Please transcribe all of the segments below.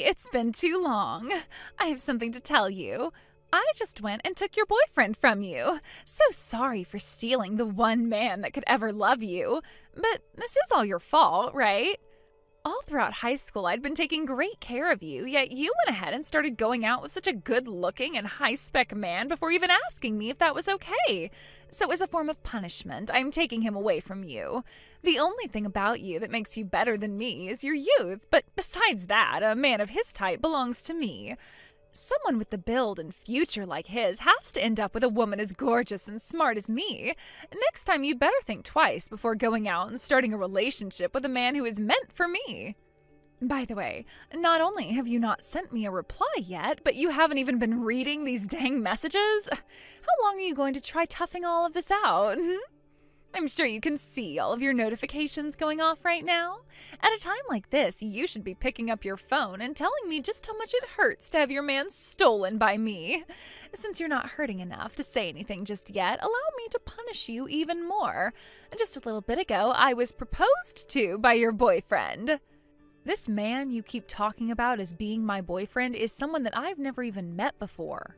it's been too long. I have something to tell you. I just went and took your boyfriend from you. So sorry for stealing the one man that could ever love you. But this is all your fault, right? All throughout high school, I'd been taking great care of you, yet you went ahead and started going out with such a good-looking and high-spec man before even asking me if that was okay. So as a form of punishment, I'm taking him away from you. The only thing about you that makes you better than me is your youth, but besides that, a man of his type belongs to me. Someone with the build and future like his has to end up with a woman as gorgeous and smart as me. Next time, you'd better think twice before going out and starting a relationship with a man who is meant for me. By the way, not only have you not sent me a reply yet, but you haven't even been reading these dang messages. How long are you going to try toughing all of this out? I'm sure you can see all of your notifications going off right now. At a time like this, you should be picking up your phone and telling me just how much it hurts to have your man stolen by me. Since you're not hurting enough to say anything just yet, allow me to punish you even more. Just a little bit ago, I was proposed to by your boyfriend. This man you keep talking about as being my boyfriend is someone that I've never even met before.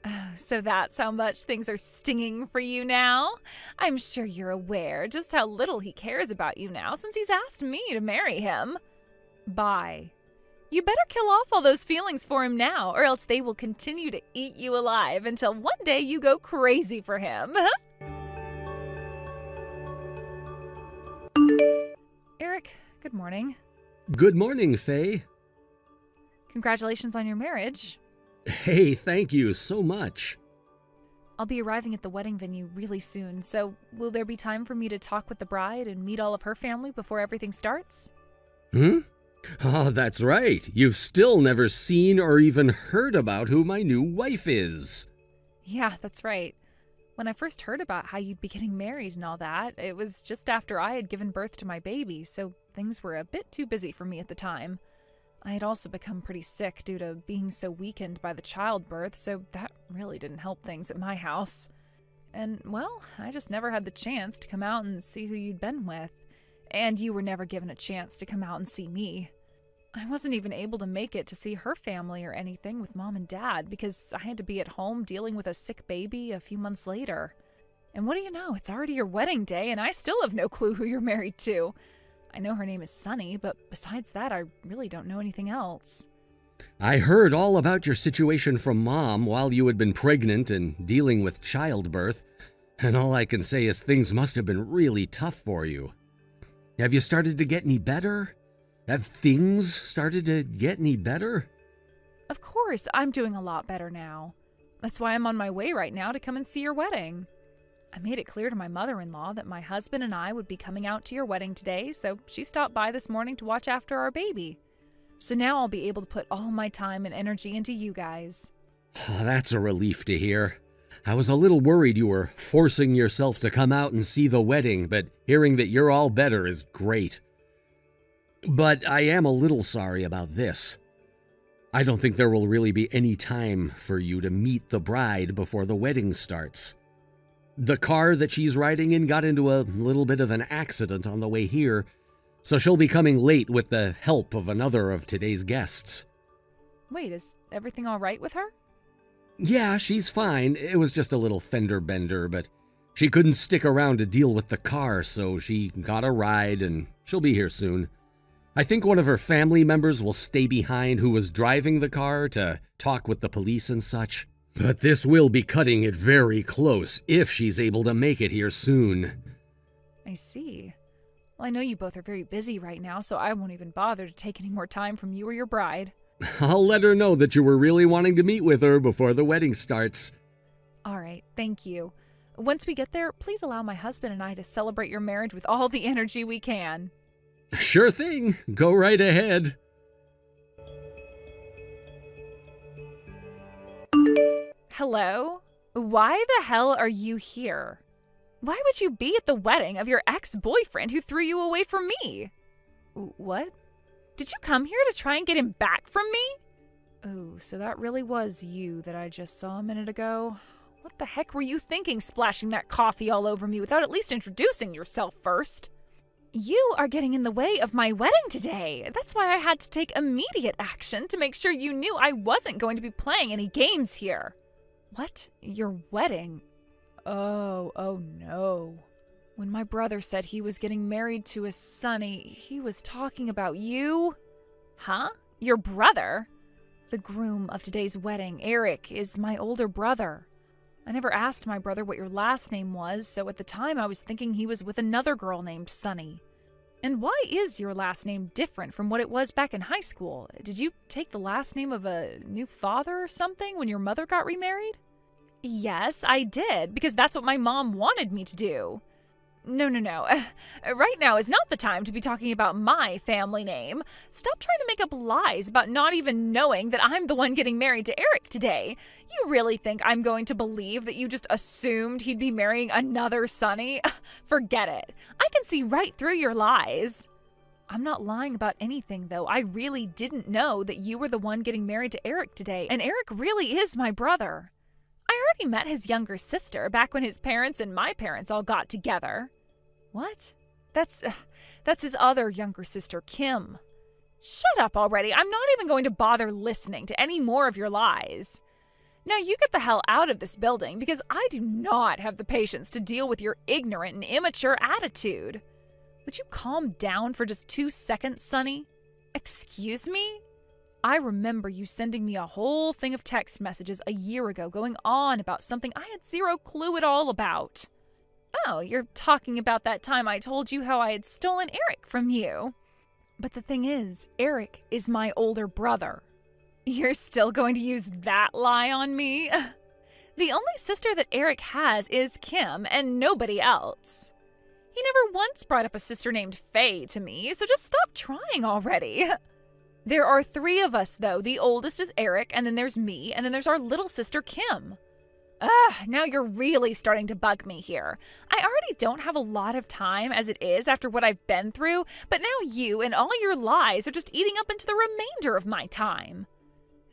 Oh, so that's how much things are stinging for you now? I'm sure you're aware just how little he cares about you now since he's asked me to marry him. Bye. You better kill off all those feelings for him now, or else they will continue to eat you alive until one day you go crazy for him. Eric, good morning. Good morning, Faye. Congratulations on your marriage. Hey, thank you so much. I'll be arriving at the wedding venue really soon, so will there be time for me to talk with the bride and meet all of her family before everything starts? Oh, that's right. You've still never seen or even heard about who my new wife is. Yeah, that's right. When I first heard about how you'd be getting married and all that, it was just after I had given birth to my baby, so things were a bit too busy for me at the time. I had also become pretty sick due to being so weakened by the childbirth, so that really didn't help things at my house. And, well, I just never had the chance to come out and see who you'd been with. And you were never given a chance to come out and see me. I wasn't even able to make it to see her family or anything with Mom and Dad because I had to be at home dealing with a sick baby a few months later. And what do you know, it's already your wedding day and I still have no clue who you're married to. I know her name is Sunny, but besides that, I really don't know anything else. I heard all about your situation from Mom while you had been pregnant and dealing with childbirth, and all I can say is things must have been really tough for you. Have you started to get any better? Have things started to get any better? Of course, I'm doing a lot better now. That's why I'm on my way right now to come and see your wedding. I made it clear to my mother-in-law that my husband and I would be coming out to your wedding today, so she stopped by this morning to watch after our baby. So now I'll be able to put all my time and energy into you guys. Oh, that's a relief to hear. I was a little worried you were forcing yourself to come out and see the wedding, but hearing that you're all better is great. But I am a little sorry about this. I don't think there will really be any time for you to meet the bride before the wedding starts. The car that she's riding in got into a little bit of an accident on the way here, so she'll be coming late with the help of another of today's guests. Wait, is everything all right with her? Yeah, she's fine. It was just a little fender bender, but she couldn't stick around to deal with the car, so she got a ride and she'll be here soon. I think one of her family members will stay behind who was driving the car to talk with the police and such. But this will be cutting it very close if she's able to make it here soon. I see. Well, I know you both are very busy right now, so I won't even bother to take any more time from you or your bride. I'll let her know that you were really wanting to meet with her before the wedding starts. All right, thank you. Once we get there, please allow my husband and I to celebrate your marriage with all the energy we can. Sure thing. Go right ahead. Hello? Why the hell are you here? Why would you be at the wedding of your ex-boyfriend who threw you away from me? What? Did you come here to try and get him back from me? Oh, so that really was you that I just saw a minute ago. What the heck were you thinking splashing that coffee all over me without at least introducing yourself first? You are getting in the way of my wedding today. That's why I had to take immediate action to make sure you knew I wasn't going to be playing any games here. What? Your wedding? Oh no. When my brother said he was getting married to his Sonny, he was talking about you? Huh? Your brother? The groom of today's wedding, Eric, is my older brother. I never asked my brother what your last name was, so at the time I was thinking he was with another girl named Sunny. And why is your last name different from what it was back in high school? Did you take the last name of a new father or something when your mother got remarried? Yes, I did, because that's what my mom wanted me to do. No. Right now is not the time to be talking about my family name. Stop trying to make up lies about not even knowing that I'm the one getting married to Eric today. You really think I'm going to believe that you just assumed he'd be marrying another Sonny? Forget it. I can see right through your lies. I'm not lying about anything, though. I really didn't know that you were the one getting married to Eric today, and Eric really is my brother. I already met his younger sister back when his parents and my parents all got together. What? That's his other younger sister, Kim. Shut up already. I'm not even going to bother listening to any more of your lies. Now you get the hell out of this building because I do not have the patience to deal with your ignorant and immature attitude. Would you calm down for just 2 seconds, Sonny? Excuse me? I remember you sending me a whole thing of text messages a year ago going on about something I had zero clue at all about. Oh, you're talking about that time I told you how I had stolen Eric from you. But the thing is, Eric is my older brother. You're still going to use that lie on me? The only sister that Eric has is Kim and nobody else. He never once brought up a sister named Faye to me, so just stop trying already. There are 3 of us, though. The oldest is Eric, and then there's me, and then there's our little sister, Kim. Now you're really starting to bug me here. I already don't have a lot of time as it is after what I've been through, but now you and all your lies are just eating up into the remainder of my time.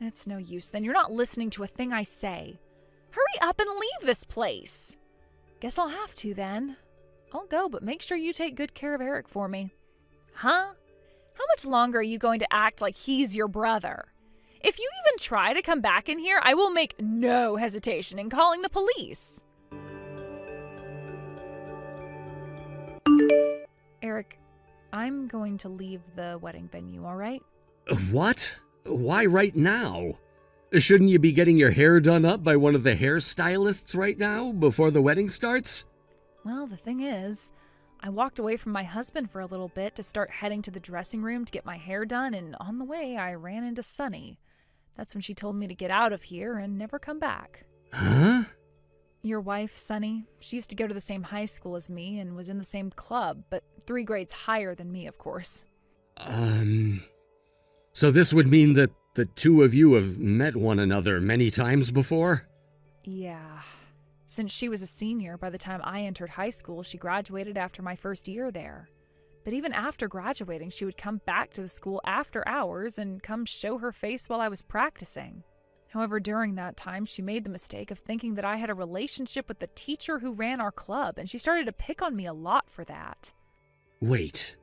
It's no use then. You're not listening to a thing I say. Hurry up and leave this place. Guess I'll have to then. I'll go, but make sure you take good care of Eric for me. Huh? How much longer are you going to act like he's your brother? If you even try to come back in here, I will make no hesitation in calling the police. Eric, I'm going to leave the wedding venue, all right? What? Why right now? Shouldn't you be getting your hair done up by one of the hairstylists right now, before the wedding starts? Well, the thing is, I walked away from my husband for a little bit to start heading to the dressing room to get my hair done, and on the way I ran into Sunny. That's when she told me to get out of here and never come back. Huh? Your wife, Sunny, she used to go to the same high school as me and was in the same club, but 3 grades higher than me, of course. So this would mean that the 2 of you have met one another many times before? Yeah. Since she was a senior, by the time I entered high school, she graduated after my first year there. But even after graduating, she would come back to the school after hours and come show her face while I was practicing. However, during that time, she made the mistake of thinking that I had a relationship with the teacher who ran our club, and she started to pick on me a lot for that. Wait.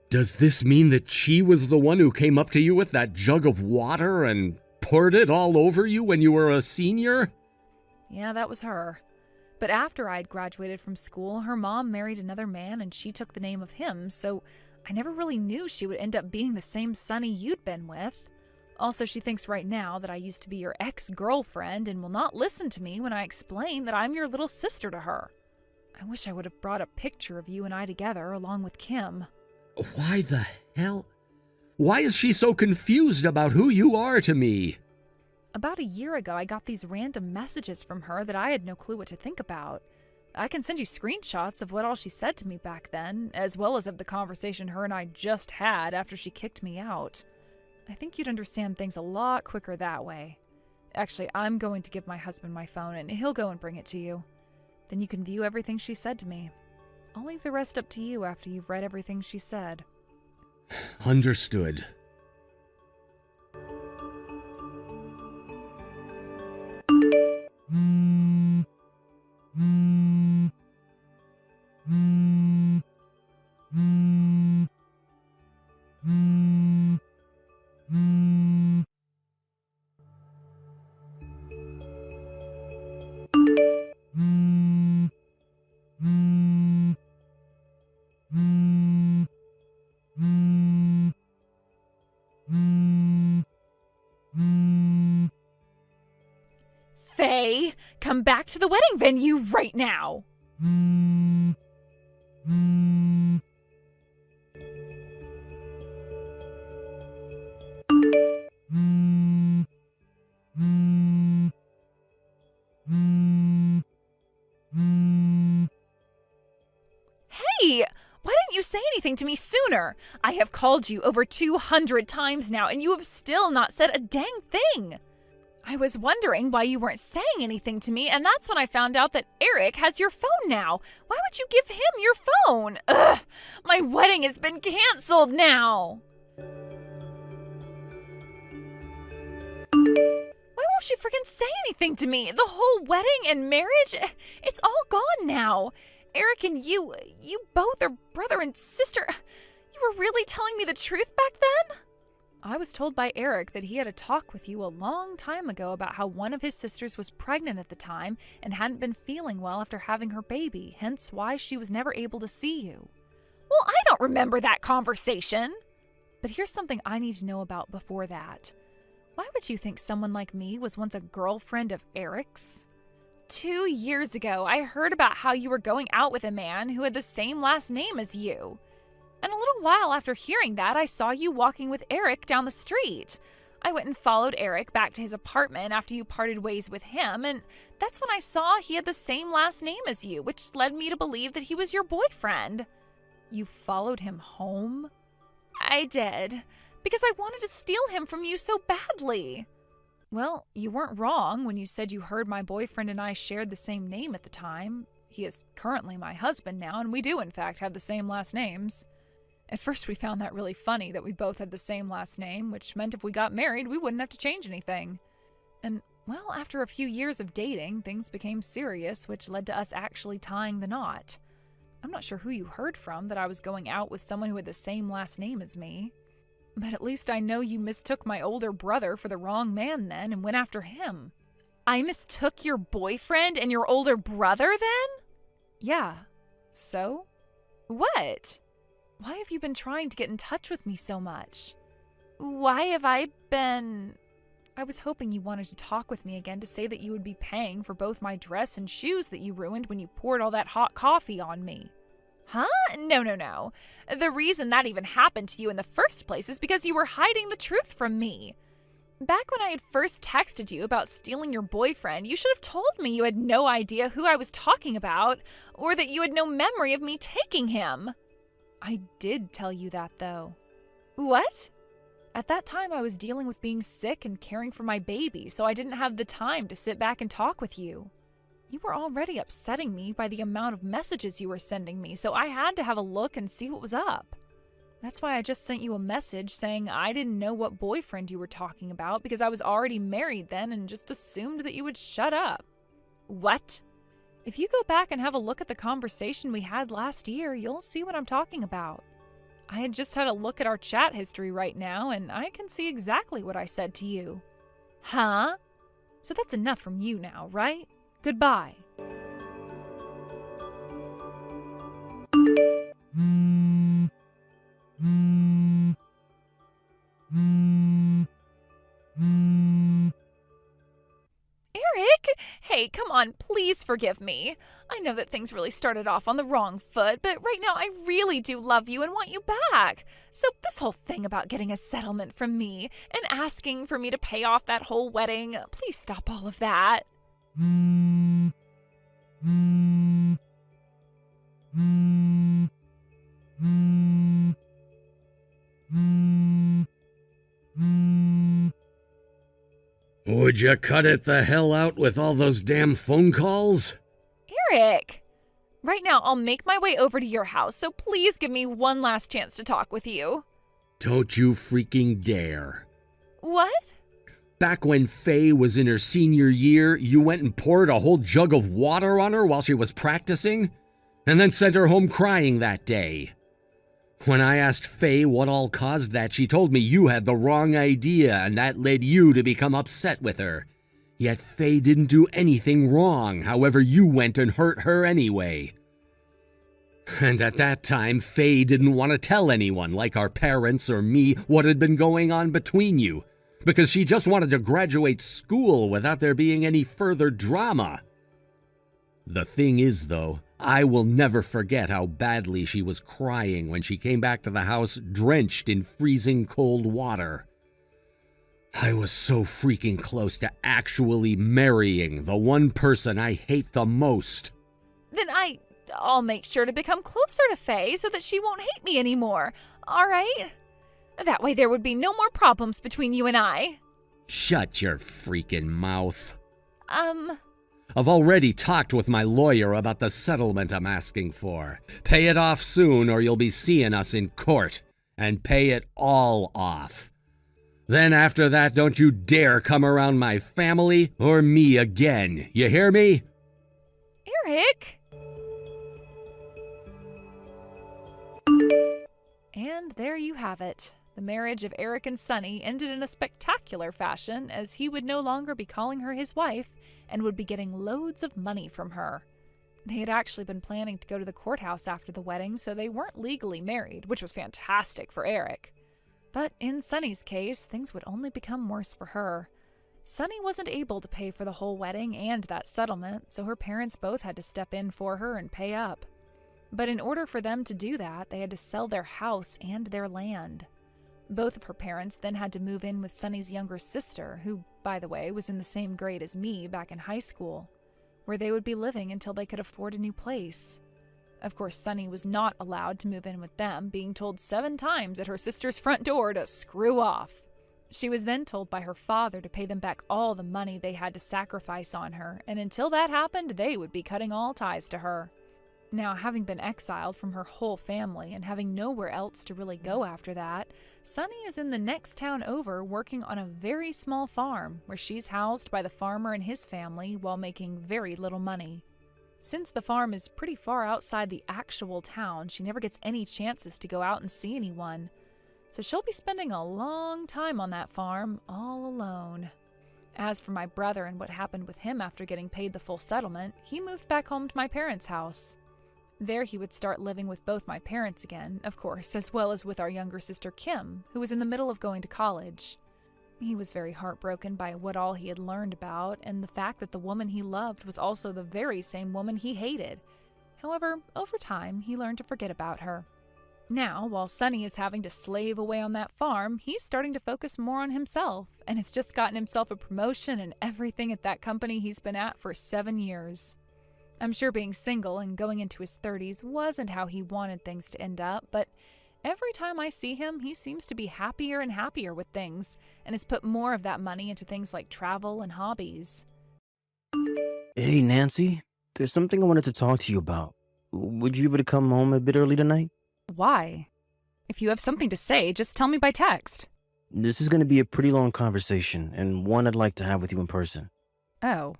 Does this mean that she was the one who came up to you with that jug of water and poured it all over you when you were a senior? Yeah, that was her. But after I'd graduated from school, her mom married another man and she took the name of him, so I never really knew she would end up being the same Sonny you'd been with. Also, she thinks right now that I used to be your ex-girlfriend and will not listen to me when I explain that I'm your little sister to her. I wish I would have brought a picture of you and I together along with Kim. Why the hell? Why is she so confused about who you are to me? About a year ago, I got these random messages from her that I had no clue what to think about. I can send you screenshots of what all she said to me back then, as well as of the conversation her and I just had after she kicked me out. I think you'd understand things a lot quicker that way. Actually, I'm going to give my husband my phone and he'll go and bring it to you. Then you can view everything she said to me. I'll leave the rest up to you after you've read everything she said. Understood. come back to the wedding venue right now. Hey, why didn't you say anything to me sooner? I have called you over 200 times now, and you have still not said a dang thing. I was wondering why you weren't saying anything to me, and that's when I found out that Eric has your phone now. Why would you give him your phone? Ugh, my wedding has been canceled now. Why won't you freaking say anything to me? The whole wedding and marriage, it's all gone now. Eric and you both are brother and sister. You were really telling me the truth back then? I was told by Eric that he had a talk with you a long time ago about how one of his sisters was pregnant at the time and hadn't been feeling well after having her baby, hence why she was never able to see you. Well, I don't remember that conversation. But here's something I need to know about before that. Why would you think someone like me was once a girlfriend of Eric's? 2 years ago, I heard about how you were going out with a man who had the same last name as you. And a little while after hearing that, I saw you walking with Eric down the street. I went and followed Eric back to his apartment after you parted ways with him, and that's when I saw he had the same last name as you, which led me to believe that he was your boyfriend. You followed him home? I did, because I wanted to steal him from you so badly. Well, you weren't wrong when you said you heard my boyfriend and I shared the same name at the time. He is currently my husband now, and we do in fact have the same last names. At first we found that really funny that we both had the same last name, which meant if we got married, we wouldn't have to change anything. And, well, after a few years of dating, things became serious, which led to us actually tying the knot. I'm not sure who you heard from that I was going out with someone who had the same last name as me. But at least I know you mistook my older brother for the wrong man then and went after him. I mistook your boyfriend and your older brother then? Yeah. So? What? Why have you been trying to get in touch with me so much? Why have I been... I was hoping you wanted to talk with me again to say that you would be paying for both my dress and shoes that you ruined when you poured all that hot coffee on me. Huh? No. The reason that even happened to you in the first place is because you were hiding the truth from me. Back when I had first texted you about stealing your boyfriend, you should have told me you had no idea who I was talking about, or that you had no memory of me taking him. I did tell you that, though. What? At that time, I was dealing with being sick and caring for my baby, so I didn't have the time to sit back and talk with you. You were already upsetting me by the amount of messages you were sending me, so I had to have a look and see what was up. That's why I just sent you a message saying I didn't know what boyfriend you were talking about because I was already married then and just assumed that you would shut up. What? If you go back and have a look at the conversation we had last year, you'll see what I'm talking about. I had just had a look at our chat history right now, and I can see exactly what I said to you. Huh? So that's enough from you now, right? Goodbye. Eric! Hey, come on, please forgive me. I know that things really started off on the wrong foot, but right now I really do love you and want you back. So this whole thing about getting a settlement from me and asking for me to pay off that whole wedding, please stop all of that. Would you cut it the hell out with all those damn phone calls? Eric! Right now, I'll make my way over to your house, so please give me one last chance to talk with you. Don't you freaking dare. What? Back when Faye was in her senior year, you went and poured a whole jug of water on her while she was practicing, and then sent her home crying that day. When I asked Faye what all caused that, she told me you had the wrong idea, and that led you to become upset with her. Yet Faye didn't do anything wrong, however you went and hurt her anyway. And at that time, Faye didn't want to tell anyone, like our parents or me, what had been going on between you, because she just wanted to graduate school without there being any further drama. The thing is, though, I will never forget how badly she was crying when she came back to the house drenched in freezing cold water. I was so freaking close to actually marrying the one person I hate the most. Then I'll make sure to become closer to Faye so that she won't hate me anymore, all right? That way there would be no more problems between you and I. Shut your freaking mouth. I've already talked with my lawyer about the settlement I'm asking for. Pay it off soon or you'll be seeing us in court. And pay it all off. Then after that, don't you dare come around my family or me again. You hear me? Eric? And there you have it. The marriage of Eric and Sunny ended in a spectacular fashion, as he would no longer be calling her his wife and would be getting loads of money from her. They had actually been planning to go to the courthouse after the wedding, so they weren't legally married, which was fantastic for Eric. But in Sunny's case, things would only become worse for her. Sunny wasn't able to pay for the whole wedding and that settlement, so her parents both had to step in for her and pay up. But in order for them to do that, they had to sell their house and their land. Both of her parents then had to move in with Sunny's younger sister, who, by the way, was in the same grade as me back in high school, where they would be living until they could afford a new place. Of course, Sunny was not allowed to move in with them, being told 7 times at her sister's front door to screw off. She was then told by her father to pay them back all the money they had to sacrifice on her, and until that happened, they would be cutting all ties to her. Now, having been exiled from her whole family and having nowhere else to really go after that, Sunny is in the next town over working on a very small farm where she's housed by the farmer and his family while making very little money. Since the farm is pretty far outside the actual town, she never gets any chances to go out and see anyone. So she'll be spending a long time on that farm all alone. As for my brother and what happened with him after getting paid the full settlement, he moved back home to my parents' house. There he would start living with both my parents again, of course, as well as with our younger sister Kim, who was in the middle of going to college. He was very heartbroken by what all he had learned about, and the fact that the woman he loved was also the very same woman he hated. However, over time, he learned to forget about her. Now, while Sunny is having to slave away on that farm, he's starting to focus more on himself, and has just gotten himself a promotion and everything at that company he's been at for 7 years. I'm sure being single and going into his 30s wasn't how he wanted things to end up, but every time I see him, he seems to be happier and happier with things, and has put more of that money into things like travel and hobbies. Hey, Nancy, there's something I wanted to talk to you about. Would you be able to come home a bit early tonight? Why? If you have something to say, just tell me by text. This is going to be a pretty long conversation, and one I'd like to have with you in person. Oh,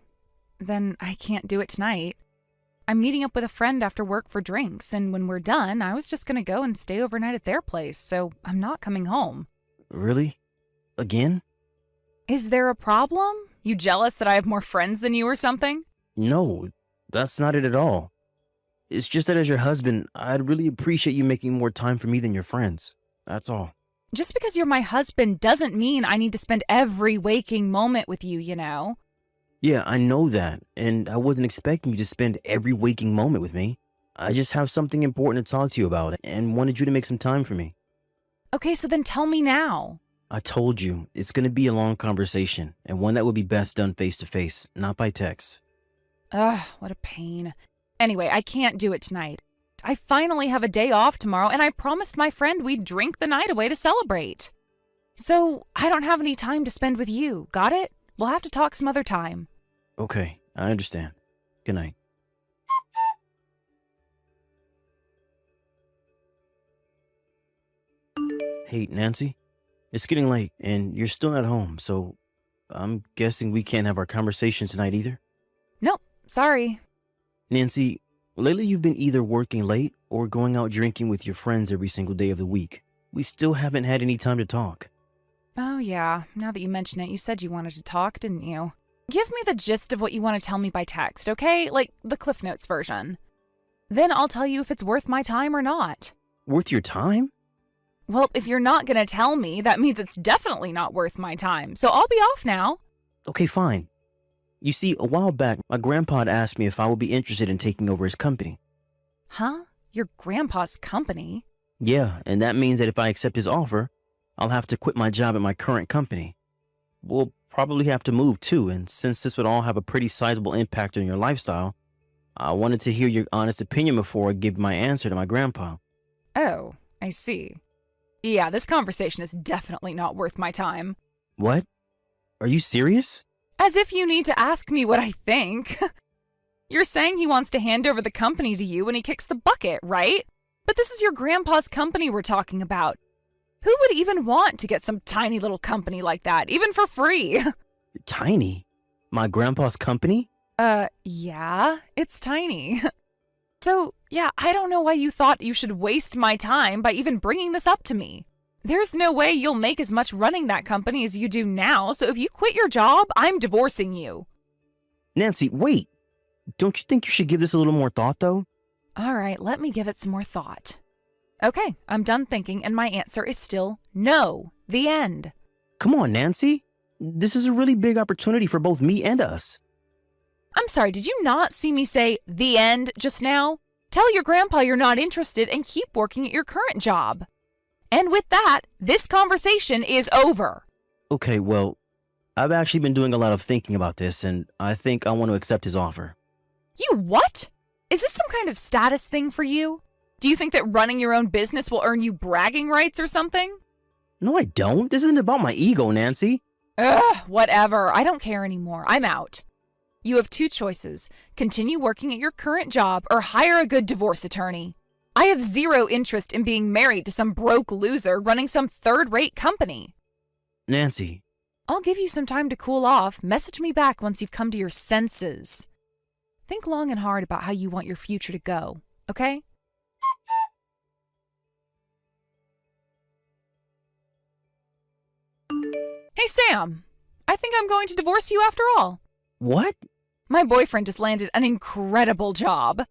then I can't do it tonight. I'm meeting up with a friend after work for drinks, and when we're done, I was just going to go and stay overnight at their place, so I'm not coming home. Really? Again? Is there a problem? You jealous that I have more friends than you or something? No, that's not it at all. It's just that as your husband, I'd really appreciate you making more time for me than your friends. That's all. Just because you're my husband doesn't mean I need to spend every waking moment with you, you know? Yeah, I know that, and I wasn't expecting you to spend every waking moment with me. I just have something important to talk to you about, and wanted you to make some time for me. Okay, so then tell me now. I told you, it's going to be a long conversation, and one that would be best done face to face, not by text. Ugh, what a pain. Anyway, I can't do it tonight. I finally have a day off tomorrow, and I promised my friend we'd drink the night away to celebrate. So, I don't have any time to spend with you, got it? We'll have to talk some other time. Okay, I understand. Good night. Hey, Nancy, it's getting late, and you're still not home, so I'm guessing we can't have our conversation tonight either? Nope, sorry. Nancy, lately you've been either working late or going out drinking with your friends every single day of the week. We still haven't had any time to talk. Oh yeah, now that you mention it, you said you wanted to talk, didn't you? Give me the gist of what you want to tell me by text, okay? Like the Cliff Notes version. Then I'll tell you if it's worth my time or not. Worth your time? Well, if you're not going to tell me, that means it's definitely not worth my time. So I'll be off now. Okay, fine. You see, a while back, my grandpa had asked me if I would be interested in taking over his company. Huh? Your grandpa's company? Yeah, and that means that if I accept his offer, I'll have to quit my job at my current company. We'll probably have to move too, and since this would all have a pretty sizable impact on your lifestyle, I wanted to hear your honest opinion before I give my answer to my grandpa. Oh, I see. Yeah, this conversation is definitely not worth my time. What? Are you serious? As if you need to ask me what I think. You're saying he wants to hand over the company to you when he kicks the bucket, right? But this is your grandpa's company we're talking about. Who would even want to get some tiny little company like that, even for free? Tiny? My grandpa's company? Yeah, it's tiny. So, yeah, I don't know why you thought you should waste my time by even bringing this up to me. There's no way you'll make as much running that company as you do now, so if you quit your job, I'm divorcing you. Nancy, wait. Don't you think you should give this a little more thought, though? All right, let me give it some more thought. Okay, I'm done thinking, and my answer is still no. The end. Come on, Nancy. This is a really big opportunity for both me and us. I'm sorry, did you not see me say the end just now? Tell your grandpa you're not interested and keep working at your current job. And with that, this conversation is over. Okay, well, I've actually been doing a lot of thinking about this, and I think I want to accept his offer. You what? Is this some kind of status thing for you? Do you think that running your own business will earn you bragging rights or something? No, I don't. This isn't about my ego, Nancy. Ugh, whatever. I don't care anymore. I'm out. You have two choices. Continue working at your current job or hire a good divorce attorney. I have zero interest in being married to some broke loser running some third-rate company. Nancy. I'll give you some time to cool off. Message me back once you've come to your senses. Think long and hard about how you want your future to go, okay? Hey, Sam. I think I'm going to divorce you after all. What? My boyfriend just landed an incredible job.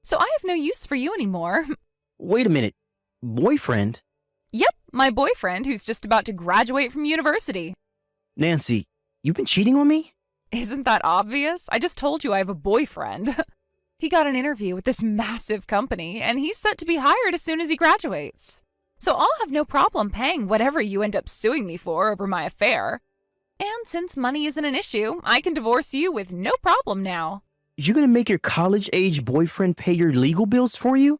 So I have no use for you anymore. Wait a minute. Boyfriend? Yep, my boyfriend who's just about to graduate from university. Nancy, you've been cheating on me? Isn't that obvious? I just told you I have a boyfriend. He got an interview with this massive company, and he's set to be hired as soon as he graduates. So I'll have no problem paying whatever you end up suing me for over my affair. And since money isn't an issue, I can divorce you with no problem now. You're gonna make your college-age boyfriend pay your legal bills for you?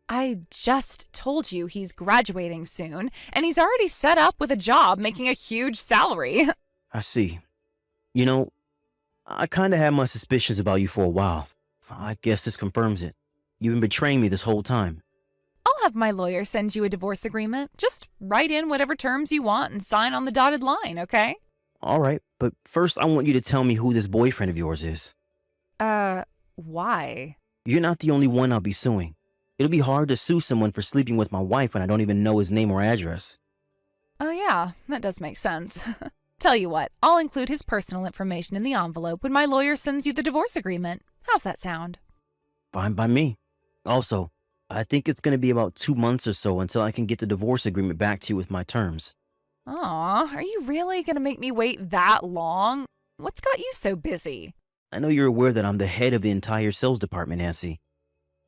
I just told you he's graduating soon, and he's already set up with a job making a huge salary. I see. You know, I kinda had my suspicions about you for a while. I guess this confirms it. You've been betraying me this whole time. I'll have my lawyer send you a divorce agreement. Just write in whatever terms you want and sign on the dotted line, okay? Alright, but first I want you to tell me who this boyfriend of yours is. Why? You're not the only one I'll be suing. It'll be hard to sue someone for sleeping with my wife when I don't even know his name or address. Oh yeah, that does make sense. Tell you what, I'll include his personal information in the envelope when my lawyer sends you the divorce agreement. How's that sound? Fine by me. Also, I think it's going to be about 2 months or so until I can get the divorce agreement back to you with my terms. Aw, are you really gonna make me wait that long? What's got you so busy? I know you're aware that I'm the head of the entire sales department, Nancy.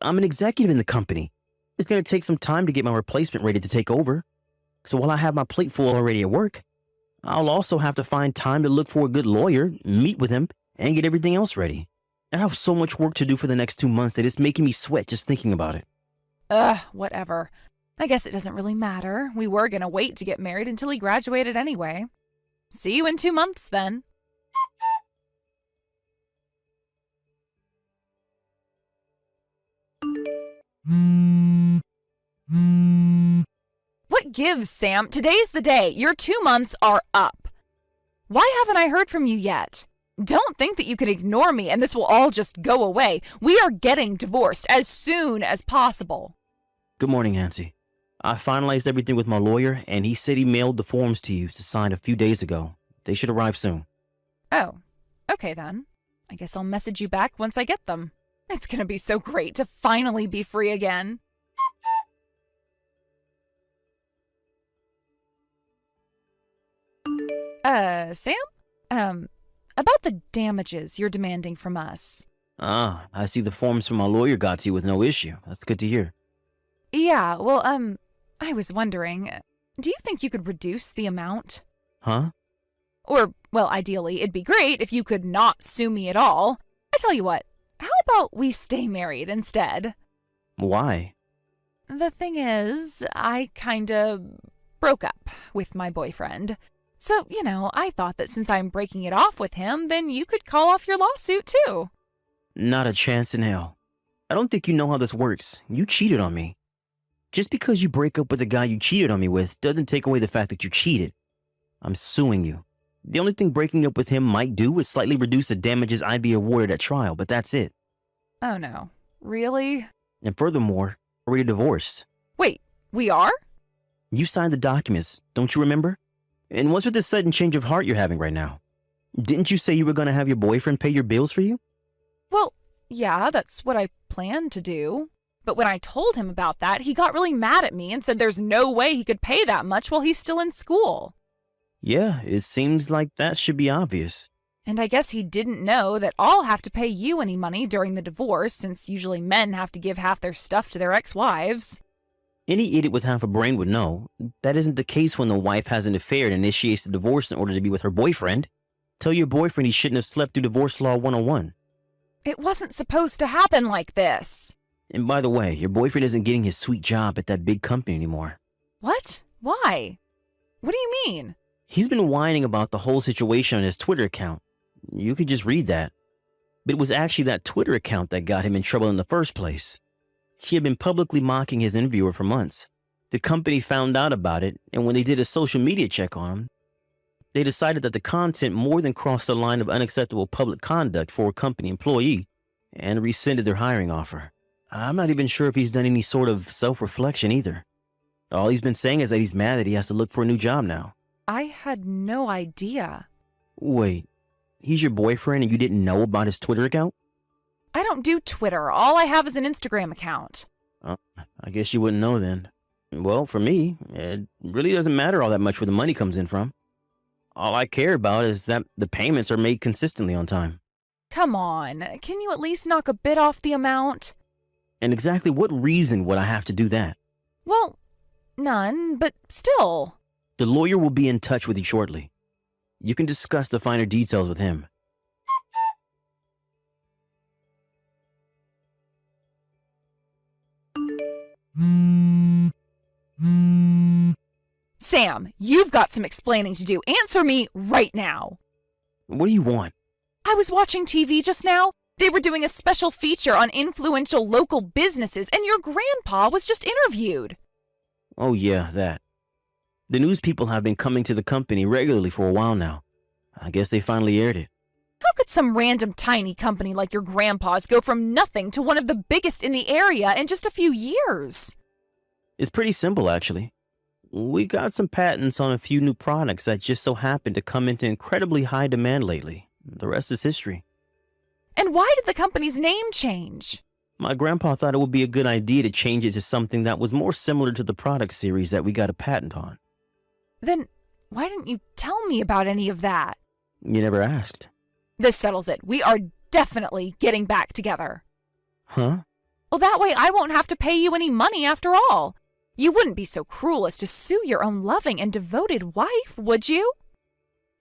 I'm an executive in the company. It's going to take some time to get my replacement ready to take over. So while I have my plate full already at work, I'll also have to find time to look for a good lawyer, meet with him, and get everything else ready. I have so much work to do for the next 2 months that it's making me sweat just thinking about it. Whatever. I guess it doesn't really matter. We were gonna wait to get married until he graduated anyway. See you in 2 months, then. What gives, Sam? Today's the day. Your 2 months are up. Why haven't I heard from you yet? Don't think that you can ignore me and this will all just go away. We are getting divorced as soon as possible. Good morning, Nancy. I finalized everything with my lawyer, and he said he mailed the forms to you to sign a few days ago. They should arrive soon. Oh, okay then. I guess I'll message you back once I get them. It's gonna be so great to finally be free again. Sam? about the damages you're demanding from us. Ah, I see the forms from my lawyer got to you with no issue. That's good to hear. Yeah, well, I was wondering, do you think you could reduce the amount? Huh? Or, well, ideally, it'd be great if you could not sue me at all. I tell you what, how about we stay married instead? Why? The thing is, I kinda broke up with my boyfriend. So, I thought that since I'm breaking it off with him, then you could call off your lawsuit too. Not a chance in hell. I don't think you know how this works. You cheated on me. Just because you break up with the guy you cheated on me with doesn't take away the fact that you cheated. I'm suing you. The only thing breaking up with him might do is slightly reduce the damages I'd be awarded at trial, but that's it. Oh no. Really? And furthermore, we're already divorced. Wait, we are? You signed the documents, don't you remember? And what's with this sudden change of heart you're having right now? Didn't you say you were going to have your boyfriend pay your bills for you? Well, yeah, that's what I planned to do. But when I told him about that, he got really mad at me and said there's no way he could pay that much while he's still in school. Yeah, it seems like that should be obvious. And I guess he didn't know that I'll have to pay you any money during the divorce, since usually men have to give half their stuff to their ex-wives. Any idiot with half a brain would know. That isn't the case when the wife has an affair and initiates the divorce in order to be with her boyfriend. Tell your boyfriend he shouldn't have slept through Divorce Law 101. It wasn't supposed to happen like this. And by the way, your boyfriend isn't getting his sweet job at that big company anymore. What? Why? What do you mean? He's been whining about the whole situation on his Twitter account. You could just read that. But it was actually that Twitter account that got him in trouble in the first place. He had been publicly mocking his interviewer for months. The company found out about it, and when they did a social media check on him, they decided that the content more than crossed the line of unacceptable public conduct for a company employee and rescinded their hiring offer. I'm not even sure if he's done any sort of self-reflection either. All he's been saying is that he's mad that he has to look for a new job now. I had no idea. Wait, he's your boyfriend and you didn't know about his Twitter account? I don't do Twitter. All I have is an Instagram account. I guess you wouldn't know then. Well, for me, it really doesn't matter all that much where the money comes in from. All I care about is that the payments are made consistently on time. Come on, can you at least knock a bit off the amount? And exactly what reason would I have to do that? Well, none, but still. The lawyer will be in touch with you shortly. You can discuss the finer details with him. Sam, you've got some explaining to do. Answer me right now. What do you want? I was watching TV just now. They were doing a special feature on influential local businesses, and your grandpa was just interviewed. Oh yeah, that. The news people have been coming to the company regularly for a while now. I guess they finally aired it. How could some random tiny company like your grandpa's go from nothing to one of the biggest in the area in just a few years? It's pretty simple, actually. We got some patents on a few new products that just so happened to come into incredibly high demand lately. The rest is history. And why did the company's name change? My grandpa thought it would be a good idea to change it to something that was more similar to the product series that we got a patent on. Then why didn't you tell me about any of that? You never asked. This settles it. We are definitely getting back together. Huh? Well, that way I won't have to pay you any money after all. You wouldn't be so cruel as to sue your own loving and devoted wife, would you?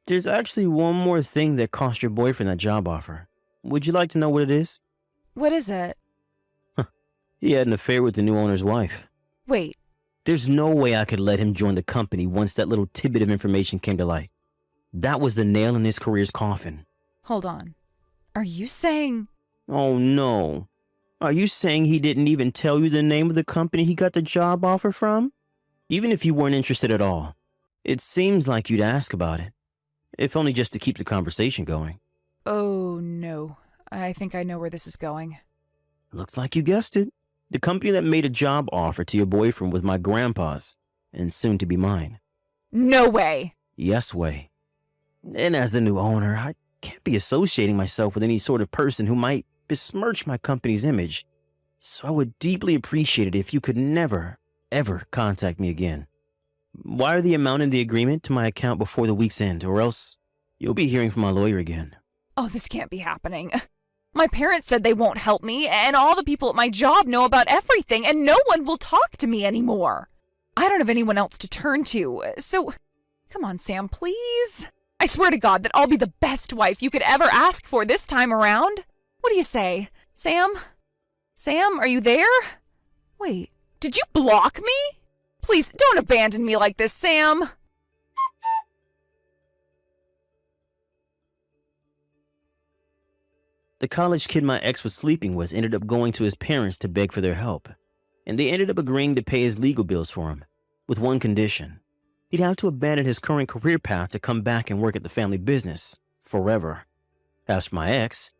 There's actually one more thing that cost your boyfriend that job offer. Would you like to know what it is? What is it? He had an affair with the new owner's wife. Wait. There's no way I could let him join the company once that little tidbit of information came to light. That was the nail in his career's coffin. Hold on. Are you saying... Oh no. Are you saying he didn't even tell you the name of the company he got the job offer from? Even if you weren't interested at all. It seems like you'd ask about it. If only just to keep the conversation going. Oh no. I think I know where this is going. Looks like you guessed it. The company that made a job offer to your boyfriend was my grandpa's, and soon to be mine. No way! Yes way. And as the new owner, I can't be associating myself with any sort of person who might besmirch my company's image. So I would deeply appreciate it if you could never, ever contact me again. Wire the amount in the agreement to my account before the week's end, or else you'll be hearing from my lawyer again. Oh, this can't be happening. My parents said they won't help me, and all the people at my job know about everything, and no one will talk to me anymore. I don't have anyone else to turn to, so come on, Sam, please. I swear to God that I'll be the best wife you could ever ask for this time around. What do you say, Sam? Sam, are you there? Wait, did you block me? Please don't abandon me like this, Sam. The college kid my ex was sleeping with ended up going to his parents to beg for their help, and they ended up agreeing to pay his legal bills for him, with one condition. He'd have to abandon his current career path to come back and work at the family business, forever. As for my ex,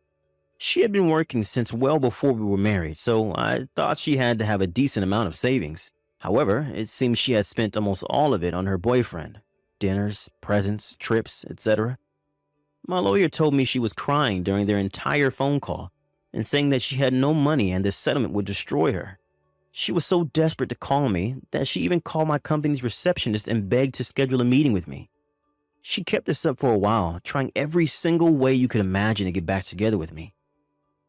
she had been working since well before we were married, so I thought she had to have a decent amount of savings. However, it seems she had spent almost all of it on her boyfriend. Dinners, presents, trips, etc. My lawyer told me she was crying during their entire phone call and saying that she had no money and this settlement would destroy her. She was so desperate to call me that she even called my company's receptionist and begged to schedule a meeting with me. She kept this up for a while, trying every single way you could imagine to get back together with me.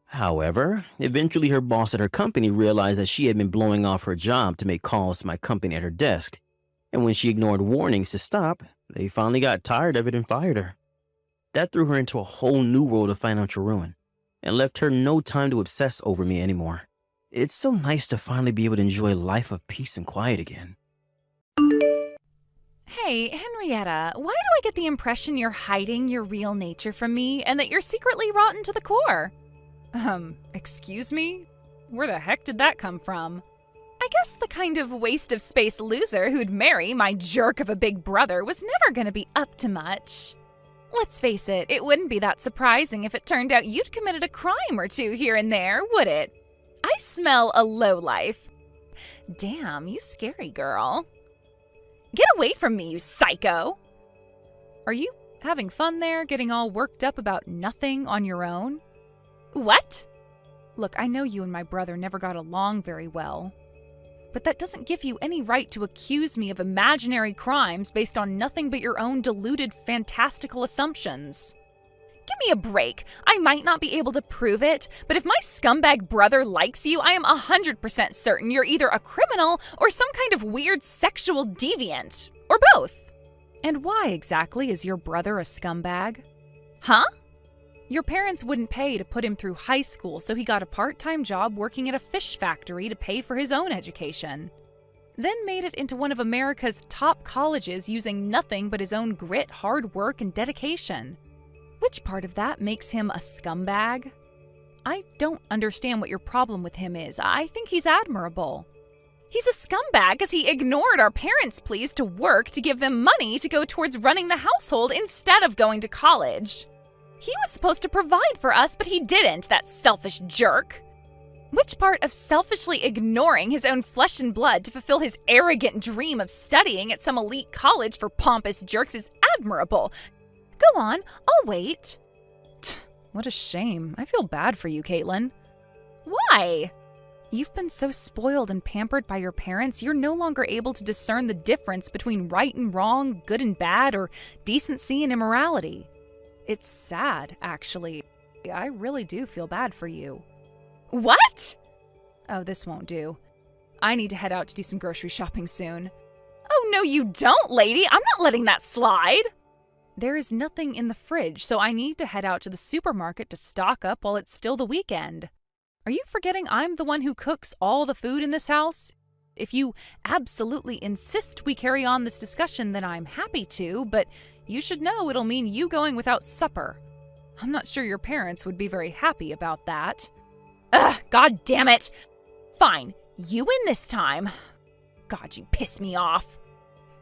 However, eventually her boss at her company realized that she had been blowing off her job to make calls to my company at her desk, and when she ignored warnings to stop, they finally got tired of it and fired her. That threw her into a whole new world of financial ruin and left her no time to obsess over me anymore. It's so nice to finally be able to enjoy a life of peace and quiet again. Hey, Henrietta, why do I get the impression you're hiding your real nature from me and that you're secretly rotten to the core? Excuse me? Where the heck did that come from? I guess the kind of waste of space loser who'd marry my jerk of a big brother was never gonna be up to much. Let's face it, it wouldn't be that surprising if it turned out you'd committed a crime or two here and there, would it? I smell a lowlife. Damn, you scary girl. Get away from me, you psycho! Are you having fun there, getting all worked up about nothing on your own? What? Look, I know you and my brother never got along very well, but that doesn't give you any right to accuse me of imaginary crimes based on nothing but your own deluded, fantastical assumptions. Give me a break. I might not be able to prove it, but if my scumbag brother likes you, I am 100% certain you're either a criminal or some kind of weird sexual deviant. Or both. And why exactly is your brother a scumbag? Huh? Your parents wouldn't pay to put him through high school, so he got a part-time job working at a fish factory to pay for his own education. Then made it into one of America's top colleges using nothing but his own grit, hard work, and dedication. Which part of that makes him a scumbag? I don't understand what your problem with him is. I think he's admirable. He's a scumbag because he ignored our parents' pleas to work to give them money to go towards running the household instead of going to college. He was supposed to provide for us, but he didn't, that selfish jerk. Which part of selfishly ignoring his own flesh and blood to fulfill his arrogant dream of studying at some elite college for pompous jerks is admirable? Go on, I'll wait. What a shame. I feel bad for you, Caitlin. Why? You've been so spoiled and pampered by your parents, you're no longer able to discern the difference between right and wrong, good and bad, or decency and immorality. It's sad, actually. I really do feel bad for you. What? Oh, this won't do. I need to head out to do some grocery shopping soon. Oh, no, you don't, lady. I'm not letting that slide. There is nothing in the fridge, so I need to head out to the supermarket to stock up while it's still the weekend. Are you forgetting I'm the one who cooks all the food in this house? If you absolutely insist we carry on this discussion, then I'm happy to, but you should know it'll mean you going without supper. I'm not sure your parents would be very happy about that. Ugh, god damn it! Fine, you win this time. God, you piss me off.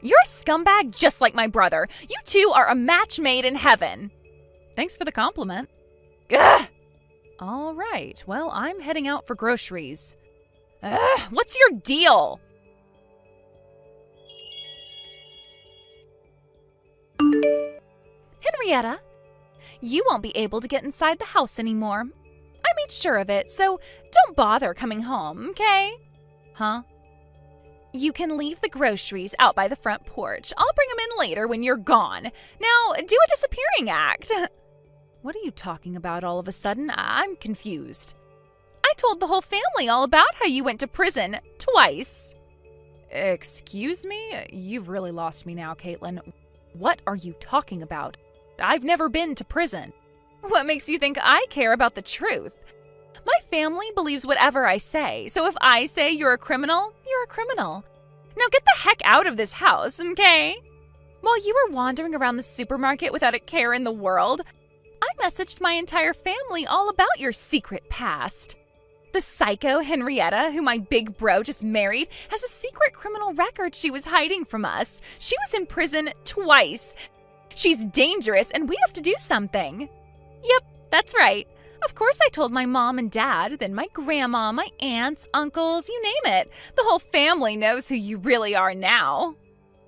You're a scumbag just like my brother. You two are a match made in heaven. Thanks for the compliment. Ugh! All right, well, I'm heading out for groceries. Ugh, what's your deal? Henrietta, you won't be able to get inside the house anymore. I made sure of it, so don't bother coming home, okay? Huh? You can leave the groceries out by the front porch. I'll bring them in later when you're gone. Now, do a disappearing act. What are you talking about all of a sudden? I'm confused. I told the whole family all about how you went to prison twice. Excuse me? You've really lost me now, Caitlin. What are you talking about? I've never been to prison. What makes you think I care about the truth? My family believes whatever I say, so if I say you're a criminal, you're a criminal. Now get the heck out of this house, okay? While you were wandering around the supermarket without a care in the world, I messaged my entire family all about your secret past. The psycho Henrietta, who my big bro just married, has a secret criminal record she was hiding from us. She was in prison twice. She's dangerous and we have to do something. Yep, that's right. Of course I told my mom and dad, then my grandma, my aunts, uncles, you name it. The whole family knows who you really are now.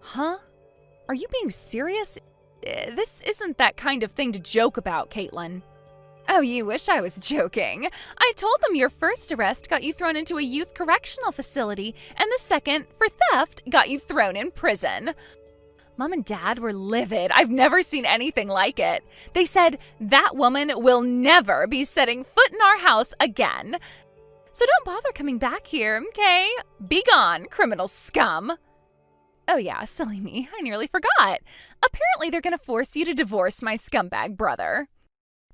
Huh? Are you being serious? This isn't that kind of thing to joke about, Caitlin. Oh, you wish I was joking. I told them your first arrest got you thrown into a youth correctional facility, and the second, for theft, got you thrown in prison. Mom and Dad were livid. I've never seen anything like it. They said, that woman will never be setting foot in our house again. So don't bother coming back here, okay? Be gone, criminal scum. Oh yeah, silly me. I nearly forgot. Apparently they're going to force you to divorce my scumbag brother.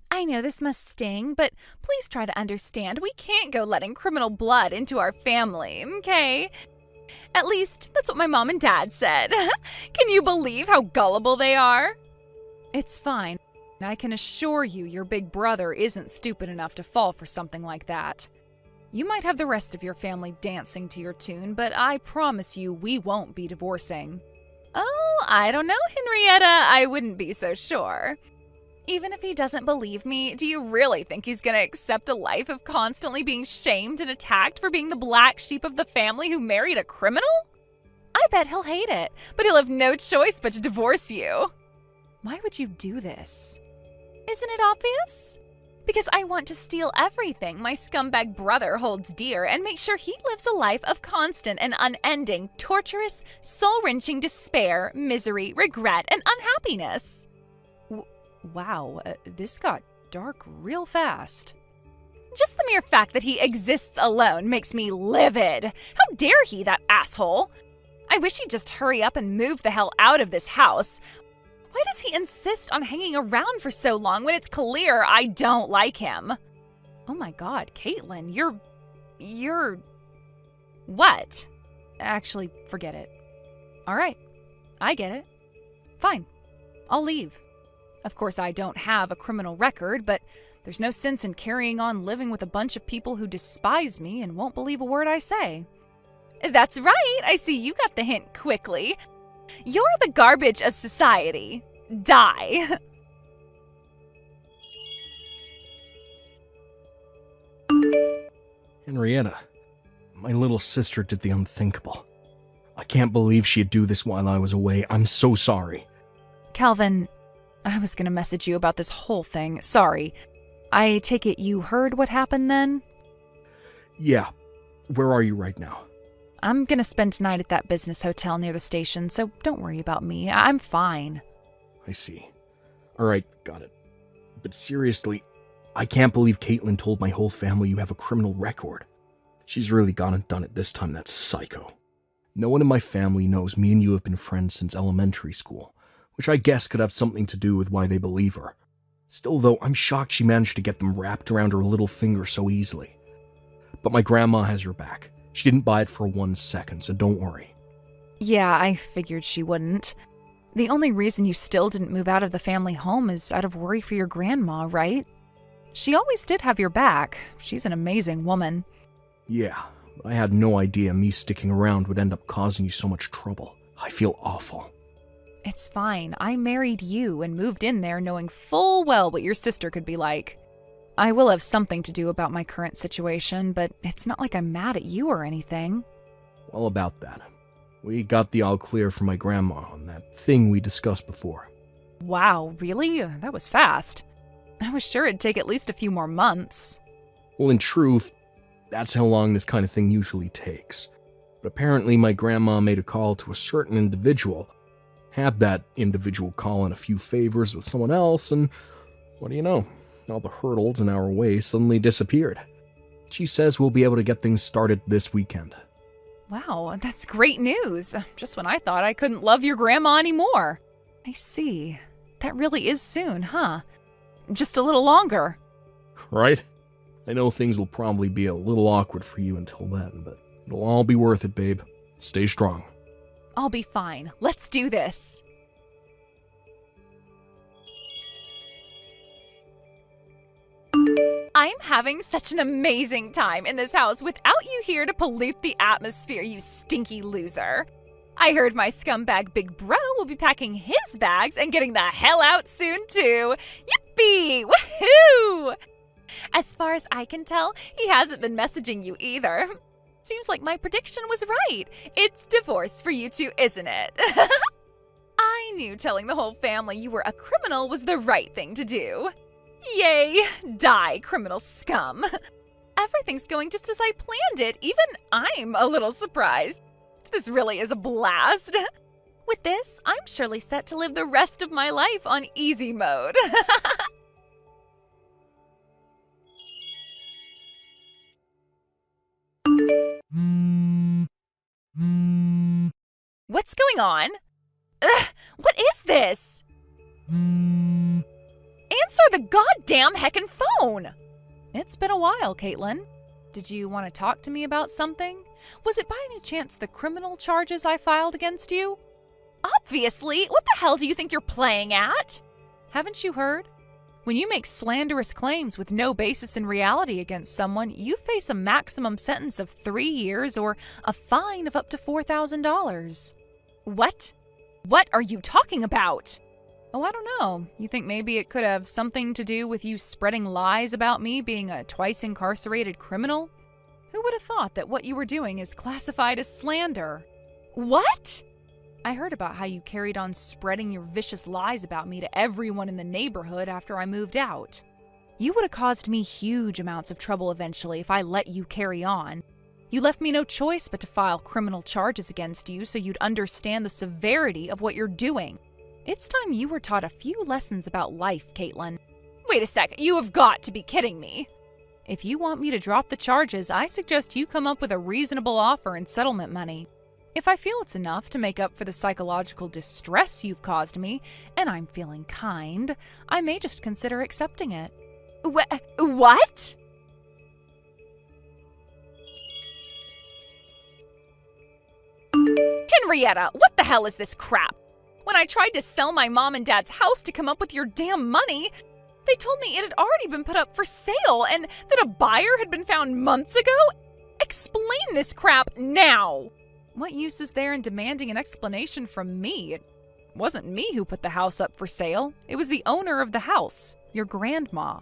I know this must sting, but please try to understand. We can't go letting criminal blood into our family, okay? At least, that's what my mom and dad said. Can you believe how gullible they are? It's fine. I can assure you your big brother isn't stupid enough to fall for something like that. You might have the rest of your family dancing to your tune, but I promise you we won't be divorcing. Oh, I don't know, Henrietta. I wouldn't be so sure. Even if he doesn't believe me, do you really think he's going to accept a life of constantly being shamed and attacked for being the black sheep of the family who married a criminal? I bet he'll hate it, but he'll have no choice but to divorce you. Why would you do this? Isn't it obvious? Because I want to steal everything my scumbag brother holds dear and make sure he lives a life of constant and unending, torturous, soul-wrenching despair, misery, regret, and unhappiness. Wow, this got dark real fast. Just the mere fact that he exists alone makes me livid. How dare he, that asshole? I wish he'd just hurry up and move the hell out of this house. Why does he insist on hanging around for so long when it's clear I don't like him? Oh my god, Caitlin, you're... What? Actually, forget it. Alright, I get it. Fine, I'll leave. Of course, I don't have a criminal record, but there's no sense in carrying on living with a bunch of people who despise me and won't believe a word I say. That's right, I see you got the hint quickly. You're the garbage of society. Die. Henrietta, my little sister did the unthinkable. I can't believe she'd do this while I was away. I'm so sorry. Calvin, I was gonna message you about this whole thing. Sorry. I take it you heard what happened then? Yeah. Where are you right now? I'm gonna spend tonight at that business hotel near the station, so don't worry about me. I'm fine. I see. Alright, got it. But seriously, I can't believe Caitlin told my whole family you have a criminal record. She's really gone and done it this time, that psycho. No one in my family knows me and you have been friends since elementary school, which I guess could have something to do with why they believe her. Still though, I'm shocked she managed to get them wrapped around her little finger so easily. But my grandma has your back. She didn't buy it for 1 second, so don't worry. Yeah, I figured she wouldn't. The only reason you still didn't move out of the family home is out of worry for your grandma, right? She always did have your back. She's an amazing woman. Yeah, I had no idea me sticking around would end up causing you so much trouble. I feel awful. It's fine. I married you and moved in there knowing full well what your sister could be like. I will have something to do about my current situation, but it's not like I'm mad at you or anything. Well, about that. We got the all clear from my grandma on that thing we discussed before. Wow, really? That was fast. I was sure it'd take at least a few more months. Well, in truth, that's how long this kind of thing usually takes. But apparently my grandma made a call to a certain individual, had that individual call in a few favors with someone else, and What do you know? All the hurdles in our way suddenly disappeared. She says we'll be able to get things started this weekend. Wow, that's great news. Just when I thought I couldn't love your grandma anymore. I see. That really is soon, huh? Just a little longer. Right? I know things will probably be a little awkward for you until then, but it'll all be worth it, babe. Stay strong. I'll be fine. Let's do this. I'm having such an amazing time in this house without you here to pollute the atmosphere, you stinky loser. I heard my scumbag big bro will be packing his bags and getting the hell out soon too. Yippee! Woohoo! As far as I can tell, he hasn't been messaging you either. Seems like my prediction was right. It's divorce for you two, isn't it? I knew telling the whole family you were a criminal was the right thing to do. Yay! Die, criminal scum! Everything's going just as I planned it. Even I'm a little surprised. This really is a blast. With this, I'm surely set to live the rest of my life on easy mode. What's going on? Ugh, what is this? Answer the goddamn heckin' phone! It's been a while, Caitlin. Did you want to talk to me about something? Was it by any chance the criminal charges I filed against you? Obviously! What the hell do you think you're playing at? Haven't you heard? When you make slanderous claims with no basis in reality against someone, you face a maximum sentence of 3 years or a fine of up to $4,000. What? What are you talking about? Oh, I don't know. You think maybe it could have something to do with you spreading lies about me being a twice incarcerated criminal? Who would have thought that what you were doing is classified as slander? What? I heard about how you carried on spreading your vicious lies about me to everyone in the neighborhood after I moved out. You would have caused me huge amounts of trouble eventually if I let you carry on. You left me no choice but to file criminal charges against you so you'd understand the severity of what you're doing. It's time you were taught a few lessons about life, Caitlin. Wait a sec, you have got to be kidding me. If you want me to drop the charges, I suggest you come up with a reasonable offer and settlement money. If I feel it's enough to make up for the psychological distress you've caused me, and I'm feeling kind, I may just consider accepting it. What? Henrietta, what the hell is this crap? When I tried to sell my mom and dad's house to come up with your damn money, they told me it had already been put up for sale and that a buyer had been found months ago? Explain this crap now! What use is there in demanding an explanation from me? It wasn't me who put the house up for sale. It was the owner of the house, your grandma.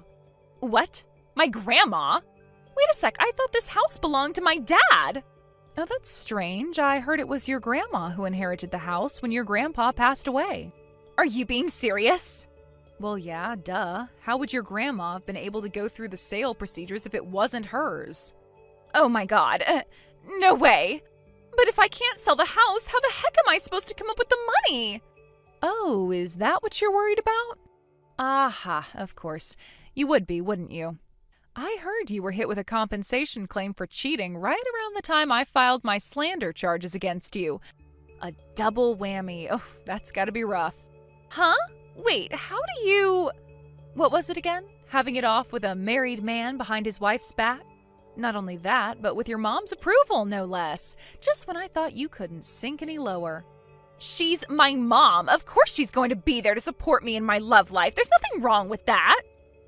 What? My grandma? Wait a sec, I thought this house belonged to my dad. Oh, that's strange. I heard it was your grandma who inherited the house when your grandpa passed away. Are you being serious? Well, yeah, duh. How would your grandma have been able to go through the sale procedures if it wasn't hers? Oh my god. No way. But if I can't sell the house, how the heck am I supposed to come up with the money? Oh, is that what you're worried about? Aha, of course. You would be, wouldn't you? I heard you were hit with a compensation claim for cheating right around the time I filed my slander charges against you. A double whammy. Oh, that's gotta be rough. Huh? Wait, how do you... What was it again? Having it off with a married man behind his wife's back? Not only that, but with your mom's approval, no less. Just when I thought you couldn't sink any lower. She's my mom. Of course she's going to be there to support me in my love life. There's nothing wrong with that.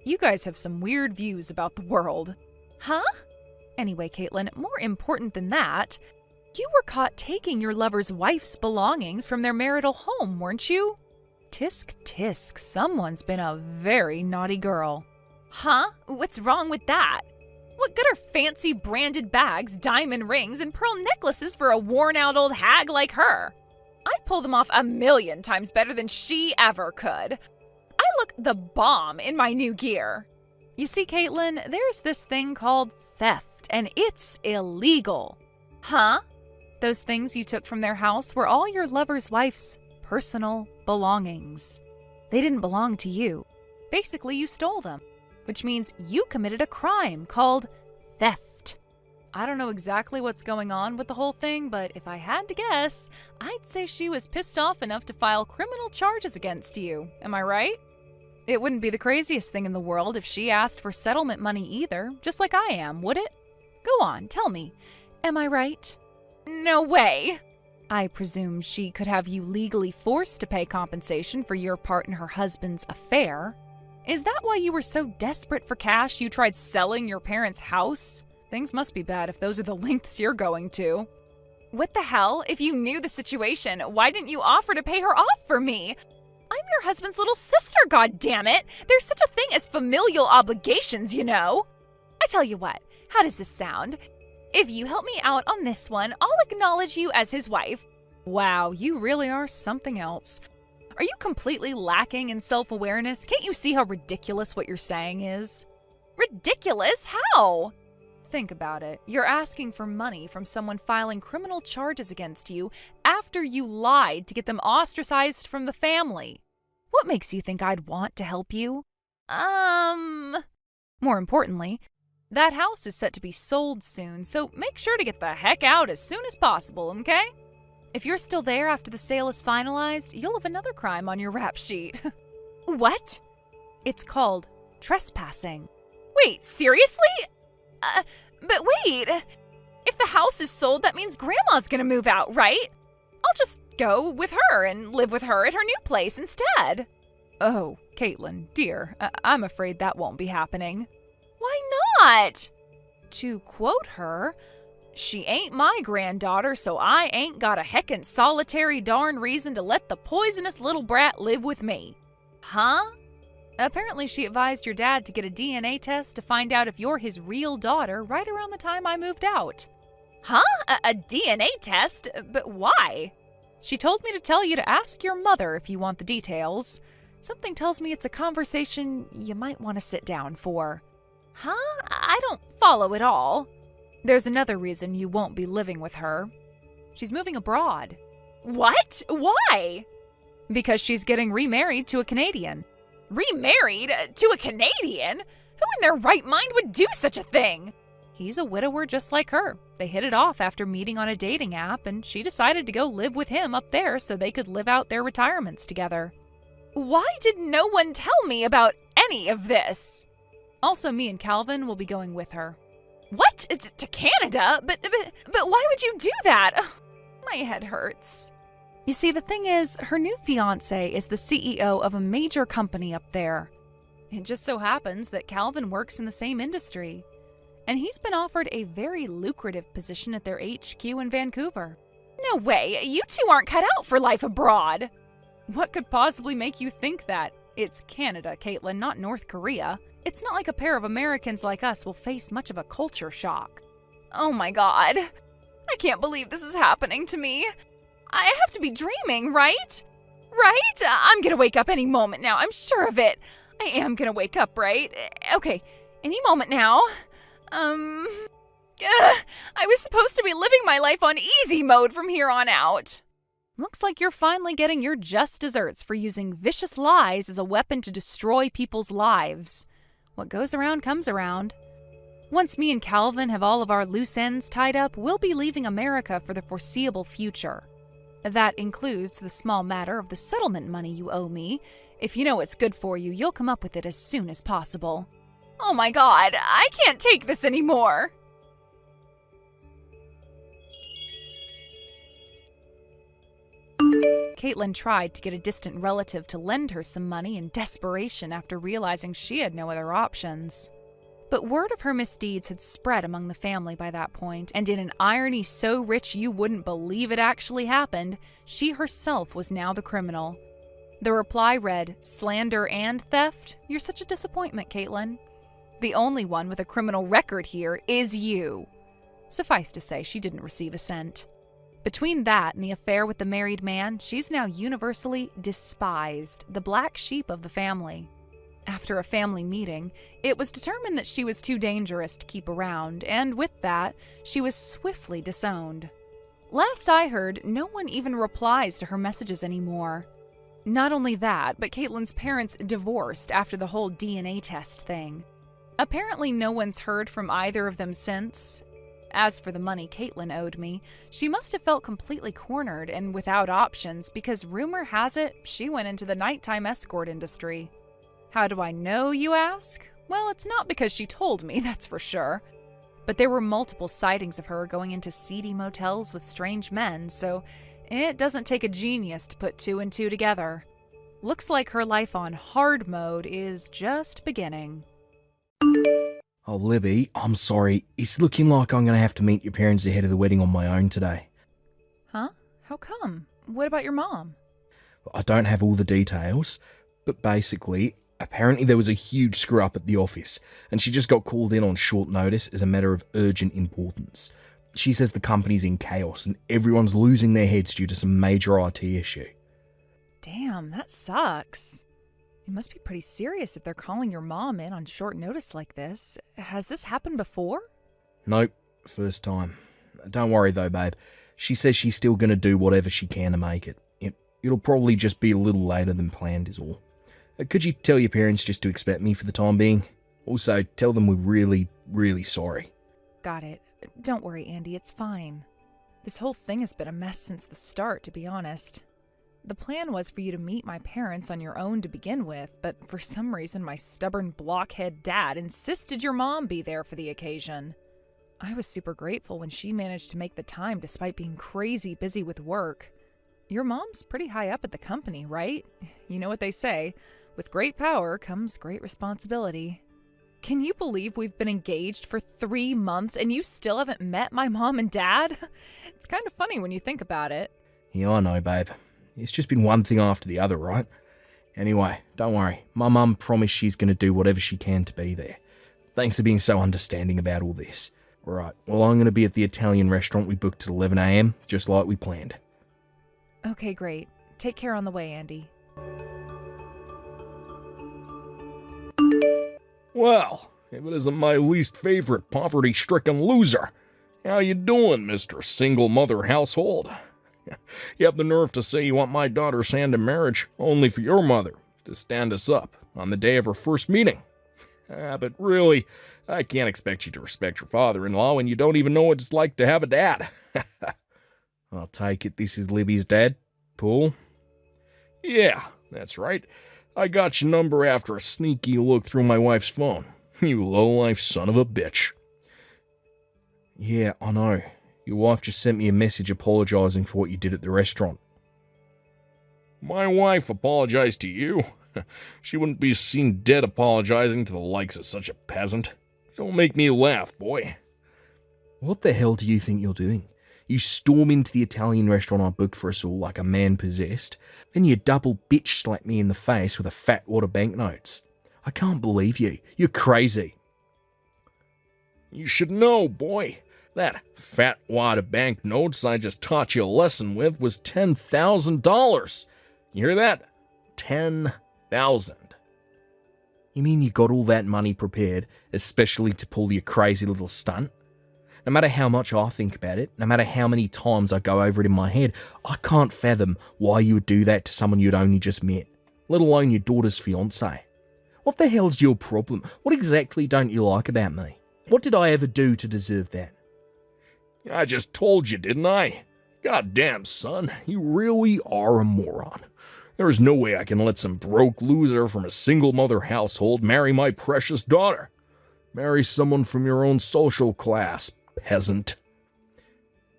You guys have some weird views about the world. Huh? Anyway, Caitlin, more important than that, you were caught taking your lover's wife's belongings from their marital home, weren't you? Tisk tisk, someone's been a very naughty girl. Huh? What's wrong with that? What good are fancy branded bags, diamond rings, and pearl necklaces for a worn-out old hag like her? I pull them off 1,000,000 times better than she ever could. I look the bomb in my new gear. You see, Caitlin, there's this thing called theft, and it's illegal. Huh? Those things you took from their house were all your lover's wife's personal belongings. They didn't belong to you. Basically, you stole them, which means you committed a crime called theft. I don't know exactly what's going on with the whole thing, but if I had to guess, I'd say she was pissed off enough to file criminal charges against you. Am I right? It wouldn't be the craziest thing in the world if she asked for settlement money either, just like I am, would it? Go on, tell me. Am I right? No way! I presume she could have you legally forced to pay compensation for your part in her husband's affair. Is that why you were so desperate for cash you tried selling your parents' house? Things must be bad if those are the lengths you're going to. What the hell? If you knew the situation, why didn't you offer to pay her off for me? I'm your husband's little sister, goddammit! There's such a thing as familial obligations, you know! I tell you what, how does this sound? If you help me out on this one, I'll acknowledge you as his wife. Wow, you really are something else. Are you completely lacking in self-awareness? Can't you see how ridiculous what you're saying is? Ridiculous? How? Think about it. You're asking for money from someone filing criminal charges against you after you lied to get them ostracized from the family. What makes you think I'd want to help you? More importantly, that house is set to be sold soon, so make sure to get the heck out as soon as possible, okay? If you're still there after the sale is finalized, you'll have another crime on your rap sheet. What? It's called trespassing. Wait, seriously? But wait, if the house is sold, that means Grandma's gonna move out, right? I'll just go with her and live with her at her new place instead. Oh, Caitlin, dear, I'm afraid that won't be happening. Why not? To quote her, she ain't my granddaughter, so I ain't got a heckin' solitary darn reason to let the poisonous little brat live with me. Huh? Apparently she advised your dad to get a DNA test to find out if you're his real daughter right around the time I moved out. Huh? A DNA test? But why? She told me to tell you to ask your mother if you want the details. Something tells me it's a conversation you might want to sit down for. Huh? I don't follow at all. There's another reason you won't be living with her. She's moving abroad. What? Why? Because she's getting remarried to a Canadian. Remarried? To a Canadian? Who in their right mind would do such a thing? He's a widower just like her. They hit it off after meeting on a dating app, and she decided to go live with him up there so they could live out their retirements together. Why did no one tell me about any of this? Also, me and Calvin will be going with her. What? To Canada? But why would you do that? Ugh, my head hurts. You see, the thing is, her new fiance is the CEO of a major company up there. It just so happens that Calvin works in the same industry, and he's been offered a very lucrative position at their HQ in Vancouver. No way, you two aren't cut out for life abroad. What could possibly make you think that? It's Canada, Caitlin, not North Korea. It's not like a pair of Americans like us will face much of a culture shock. Oh my God. I can't believe this is happening to me. I have to be dreaming, right? Right? I'm gonna wake up any moment now, I'm sure of it. I am gonna wake up, right? Okay, any moment now. I was supposed to be living my life on easy mode from here on out. Looks like you're finally getting your just desserts for using vicious lies as a weapon to destroy people's lives. What goes around comes around. Once me and Calvin have all of our loose ends tied up, we'll be leaving America for the foreseeable future. That includes the small matter of the settlement money you owe me. If you know what's good for you, you'll come up with it as soon as possible. Oh my God, I can't take this anymore. Caitlin tried to get a distant relative to lend her some money in desperation after realizing she had no other options. But word of her misdeeds had spread among the family by that point, and in an irony so rich you wouldn't believe it actually happened, she herself was now the criminal. The reply read, "Slander and theft? You're such a disappointment, Caitlin. The only one with a criminal record here is you." Suffice to say, she didn't receive a cent. Between that and the affair with the married man, she's now universally despised, the black sheep of the family. After a family meeting, it was determined that she was too dangerous to keep around, and with that, she was swiftly disowned. Last I heard, no one even replies to her messages anymore. Not only that, but Caitlin's parents divorced after the whole DNA test thing. Apparently, no one's heard from either of them since. As for the money Caitlin owed me, she must have felt completely cornered and without options because rumor has it she went into the nighttime escort industry. How do I know, you ask? Well, it's not because she told me, that's for sure. But there were multiple sightings of her going into seedy motels with strange men, so it doesn't take a genius to put two and two together. Looks like her life on hard mode is just beginning. Oh, Libby, I'm sorry. It's looking like I'm going to have to meet your parents ahead of the wedding on my own today. Huh? How come? What about your mom? I don't have all the details, but basically, apparently there was a huge screw-up at the office, and she just got called in on short notice as a matter of urgent importance. She says the company's in chaos and everyone's losing their heads due to some major IT issue. Damn, that sucks. It must be pretty serious if they're calling your mom in on short notice like this. Has this happened before? Nope, first time. Don't worry though, babe. She says she's still going to do whatever she can to make it. It'll probably just be a little later than planned is all. Could you tell your parents just to expect me for the time being? Also, tell them we're really, really sorry. Got it. Don't worry, Andy, it's fine. This whole thing has been a mess since the start, to be honest. The plan was for you to meet my parents on your own to begin with, but for some reason my stubborn blockhead dad insisted your mom be there for the occasion. I was super grateful when she managed to make the time despite being crazy busy with work. Your mom's pretty high up at the company, right? You know what they say, with great power comes great responsibility. Can you believe we've been engaged for 3 months and you still haven't met my mom and dad? It's kind of funny when you think about it. Yeah, I know, babe. It's just been one thing after the other, right? Anyway, don't worry. My mum promised she's going to do whatever she can to be there. Thanks for being so understanding about all this. Right, well, I'm going to be at the Italian restaurant we booked at 11 a.m, just like we planned. Okay, great. Take care on the way, Andy. Well, if it isn't my least favorite poverty-stricken loser. How you doing, Mr. Single Mother Household? You have the nerve to say you want my daughter's hand in marriage only for your mother to stand us up on the day of her first meeting. But really, I can't expect you to respect your father-in-law when you don't even know what it's like to have a dad. I'll take it this is Libby's dad, Paul? Yeah, that's right. I got your number after a sneaky look through my wife's phone. You low-life son of a bitch. Yeah, I know. Your wife just sent me a message apologizing for what you did at the restaurant. My wife apologized to you? She wouldn't be seen dead apologizing to the likes of such a peasant. Don't make me laugh, boy. What the hell do you think you're doing? You storm into the Italian restaurant I booked for us all like a man possessed, then you double bitch slap me in the face with a fat wad of banknotes. I can't believe you. You're crazy. You should know, boy. That fat wad of banknotes I just taught you a lesson with was $10,000. You hear that? 10,000. You mean you got all that money prepared, especially to pull your crazy little stunt? No matter how much I think about it, no matter how many times I go over it in my head, I can't fathom why you would do that to someone you'd only just met, let alone your daughter's fiance. What the hell's your problem? What exactly don't you like about me? What did I ever do to deserve that? I just told you, didn't I? Goddamn, son, you really are a moron. There is no way I can let some broke loser from a single mother household marry my precious daughter. Marry someone from your own social class, peasant.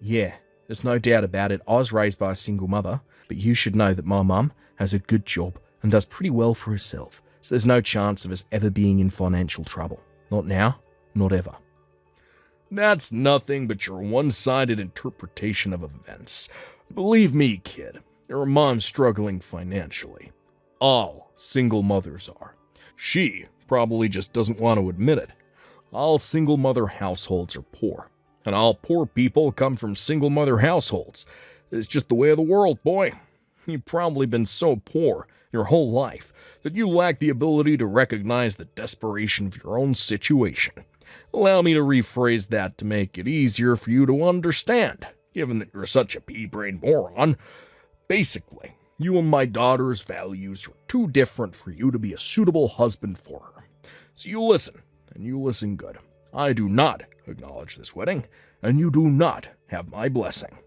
Yeah, there's no doubt about it. I was raised by a single mother, but you should know that my mum has a good job and does pretty well for herself, so there's no chance of us ever being in financial trouble. Not now, not ever. That's nothing but your one-sided interpretation of events. Believe me, kid, your mom's struggling financially. All single mothers are. She probably just doesn't want to admit it. All single mother households are poor, and all poor people come from single mother households. It's just the way of the world, boy. You've probably been so poor your whole life that you lack the ability to recognize the desperation of your own situation. Allow me to rephrase that to make it easier for you to understand, given that you're such a pea-brained moron. Basically, You and my daughter's values are too different for you to be a suitable husband for her. So you listen, and you listen good. I do not acknowledge this wedding, and you do not have my blessing.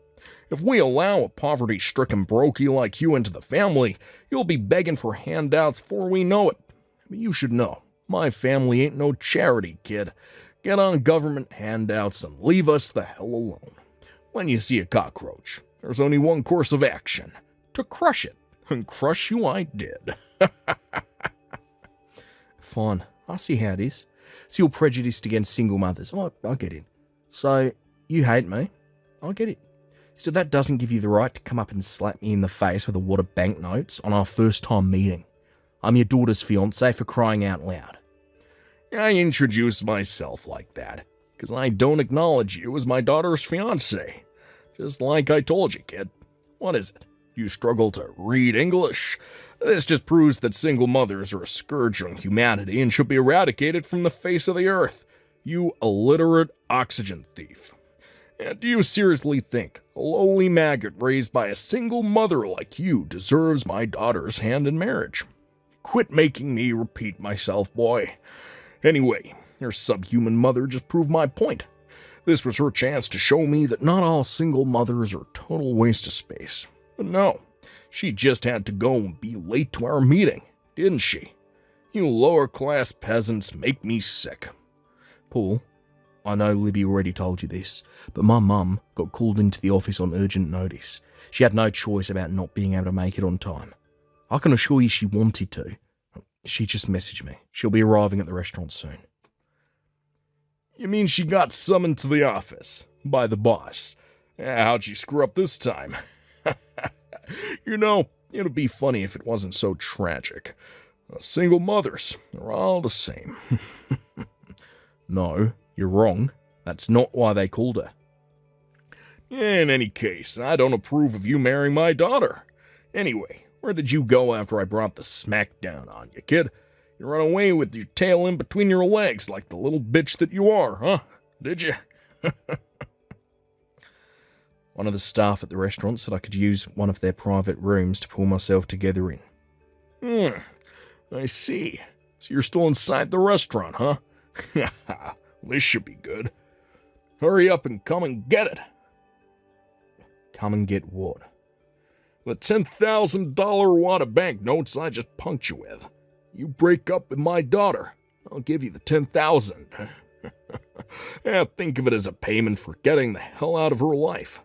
If we allow a poverty-stricken brokey like you into the family, you'll be begging for handouts before we know it. But you should know, my family ain't no charity, kid. Get on government handouts and leave us the hell alone. When you see a cockroach, there's only one course of action: to crush it. And crush you I did. Fine, I see how it is. So you're prejudiced against single mothers. I get it. So, you hate me. I get it. Still, that doesn't give you the right to come up and slap me in the face with a wad of banknotes on our first time meeting. I'm your daughter's fiance, for crying out loud. I introduce myself like that because I don't acknowledge you as my daughter's fiance. Just like I told you, kid. What is it? You struggle to read English? This just proves that single mothers are a scourge on humanity and should be eradicated from the face of the earth. You illiterate oxygen thief. And do you seriously think a lowly maggot raised by a single mother like you deserves my daughter's hand in marriage? Quit making me repeat myself, boy. Anyway, your subhuman mother just proved my point. This was her chance to show me that not all single mothers are a total waste of space. But no, she just had to go and be late to our meeting, didn't she? You lower-class peasants make me sick. Paul, I know Libby already told you this, but my mum got called into the office on urgent notice. She had no choice about not being able to make it on time. I can assure you she wanted to. She just messaged me. She'll be arriving at the restaurant soon. You mean she got summoned to the office by the boss? How'd she screw up this time? You know, it'd be funny if it wasn't so tragic. Single mothers are all the same. No, you're wrong. That's not why they called her. In any case, I don't approve of you marrying my daughter. Anyway, where did you go after I brought the smack down on you, kid? You ran away with your tail in between your legs like the little bitch that you are, huh? Did you? One of the staff at the restaurant said I could use one of their private rooms to pull myself together in. I see. So you're still inside the restaurant, huh? This should be good. Hurry up and come and get it. Come and get what? The $10,000 wad of banknotes I just punked you with. You break up with my daughter, I'll give you the $10,000. Yeah, think of it as a payment for getting the hell out of her life.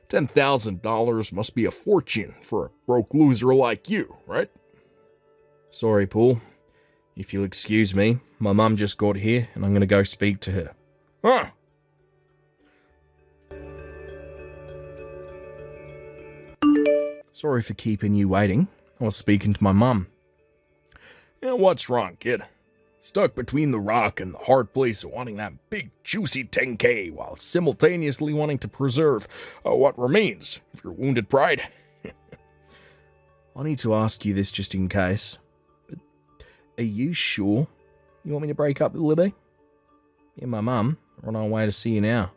$10,000 must be a fortune for a broke loser like you, right? Sorry, Paul. If you'll excuse me, my mum just got here and I'm going to go speak to her. Huh? Sorry for keeping you waiting. I was speaking to my mum. Yeah, what's wrong, kid? Stuck between the rock and the hard place of wanting that big, juicy 10K while simultaneously wanting to preserve what remains of your wounded pride? I need to ask you this just in case, but are you sure you want me to break up with Libby? Yeah, my mum are on our way to see you now.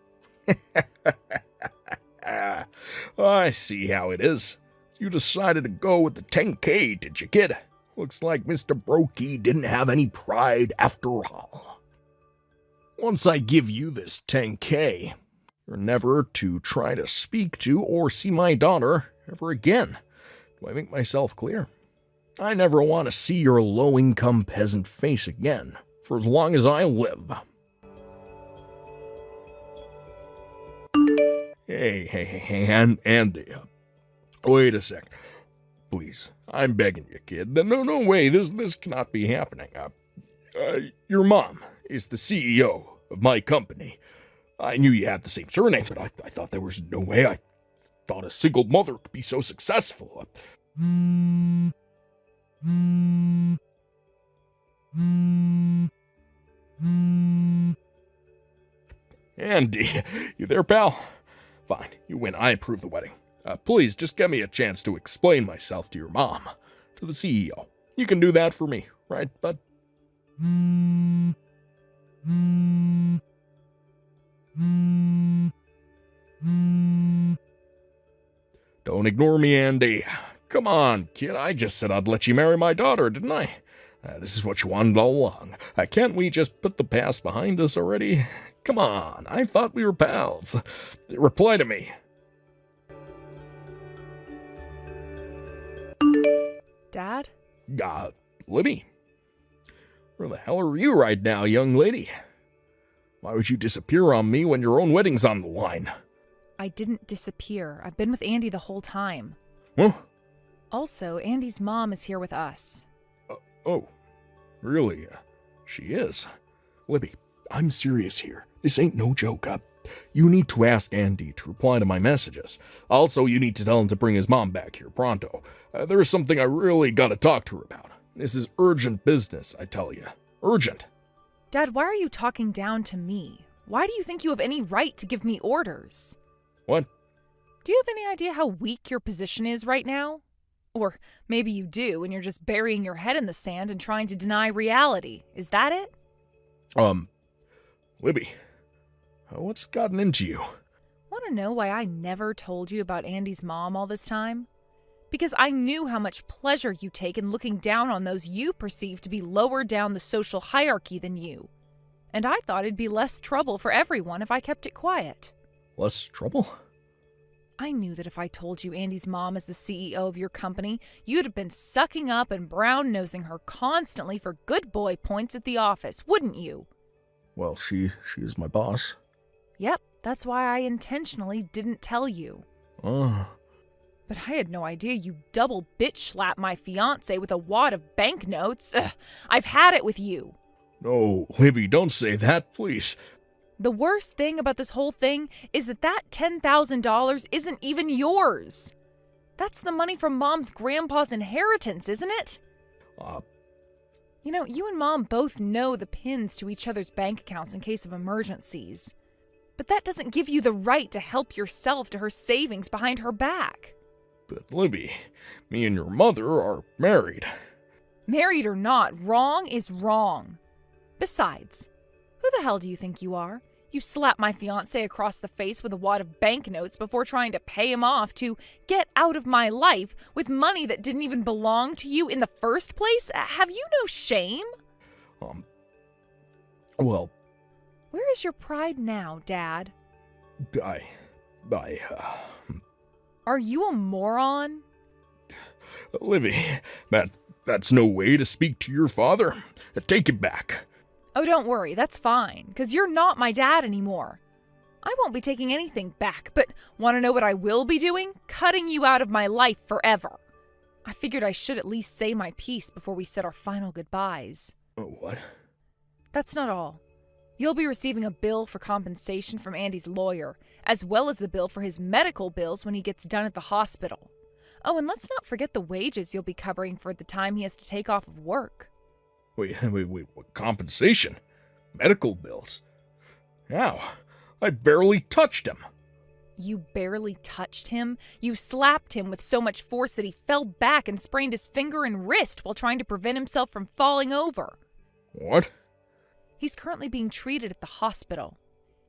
I see how it is. So you decided to go with the 10K, did you, kid? Looks like Mr. Brokey didn't have any pride after all. Once I give you this 10K, you're never to try to speak to or see my daughter ever again. Do I make myself clear? I never want to see your low-income peasant face again, for as long as I live. Hey, Andy. Wait a sec. Please, I'm begging you, kid. No way, this cannot be happening. Your mom is the CEO of my company. I knew you had the same surname, but I thought there was no way. I thought a single mother could be so successful. Andy, you there, pal? Fine, you win. I approve the wedding. Please, just give me a chance to explain myself to your mom, to the CEO. You can do that for me, right, bud? Don't ignore me, Andy. Come on, kid, I just said I'd let you marry my daughter, didn't I? This is what you wanted all along. Can't we just put the past behind us already? Come on, I thought we were pals. Reply to me. Dad? Libby? Where the hell are you right now, young lady? Why would you disappear on me when your own wedding's on the line? I didn't disappear. I've been with Andy the whole time. Huh? Also, Andy's mom is here with us. Oh, really? She is? Libby, I'm serious here. This ain't no joke. You need to ask Andy to reply to my messages. Also, you need to tell him to bring his mom back here pronto. There's something I really gotta talk to her about. This is urgent business, I tell you. Urgent. Dad, why are you talking down to me? Why do you think you have any right to give me orders? What? Do you have any idea how weak your position is right now? Or maybe you do, and you're just burying your head in the sand and trying to deny reality. Is that it? Libby, what's gotten into you? Want to know why I never told you about Andy's mom all this time? Because I knew how much pleasure you take in looking down on those you perceive to be lower down the social hierarchy than you. And I thought it'd be less trouble for everyone if I kept it quiet. Less trouble? I knew that if I told you Andy's mom is the CEO of your company, you'd have been sucking up and brown-nosing her constantly for good boy points at the office, wouldn't you? Well, she is my boss. Yep, that's why I intentionally didn't tell you. Oh. But I had no idea you double bitch slapped my fiance with a wad of banknotes. I've had it with you. No, Libby, don't say that, please. The worst thing about this whole thing is that $10,000 isn't even yours. That's the money from Mom's grandpa's inheritance, isn't it? You know, you and Mom both know the pins to each other's bank accounts in case of emergencies. But that doesn't give you the right to help yourself to her savings behind her back. But Libby, me and your mother are married. Married or not, wrong is wrong. Besides, who the hell do you think you are? You slapped my fiancé across the face with a wad of banknotes before trying to pay him off to get out of my life with money that didn't even belong to you in the first place? Have you no shame? Well... Where is your pride now, Dad? Are you a moron? Livy, that's no way to speak to your father. Take it back. Oh, don't worry, that's fine, because you're not my dad anymore. I won't be taking anything back, but want to know what I will be doing? Cutting you out of my life forever. I figured I should at least say my piece before we said our final goodbyes. What? That's not all. You'll be receiving a bill for compensation from Andy's lawyer, as well as the bill for his medical bills when he gets done at the hospital. Oh, and let's not forget the wages you'll be covering for the time he has to take off of work. Wait, what compensation? Medical bills? How? I barely touched him. You barely touched him? You slapped him with so much force that he fell back and sprained his finger and wrist while trying to prevent himself from falling over. What? He's currently being treated at the hospital.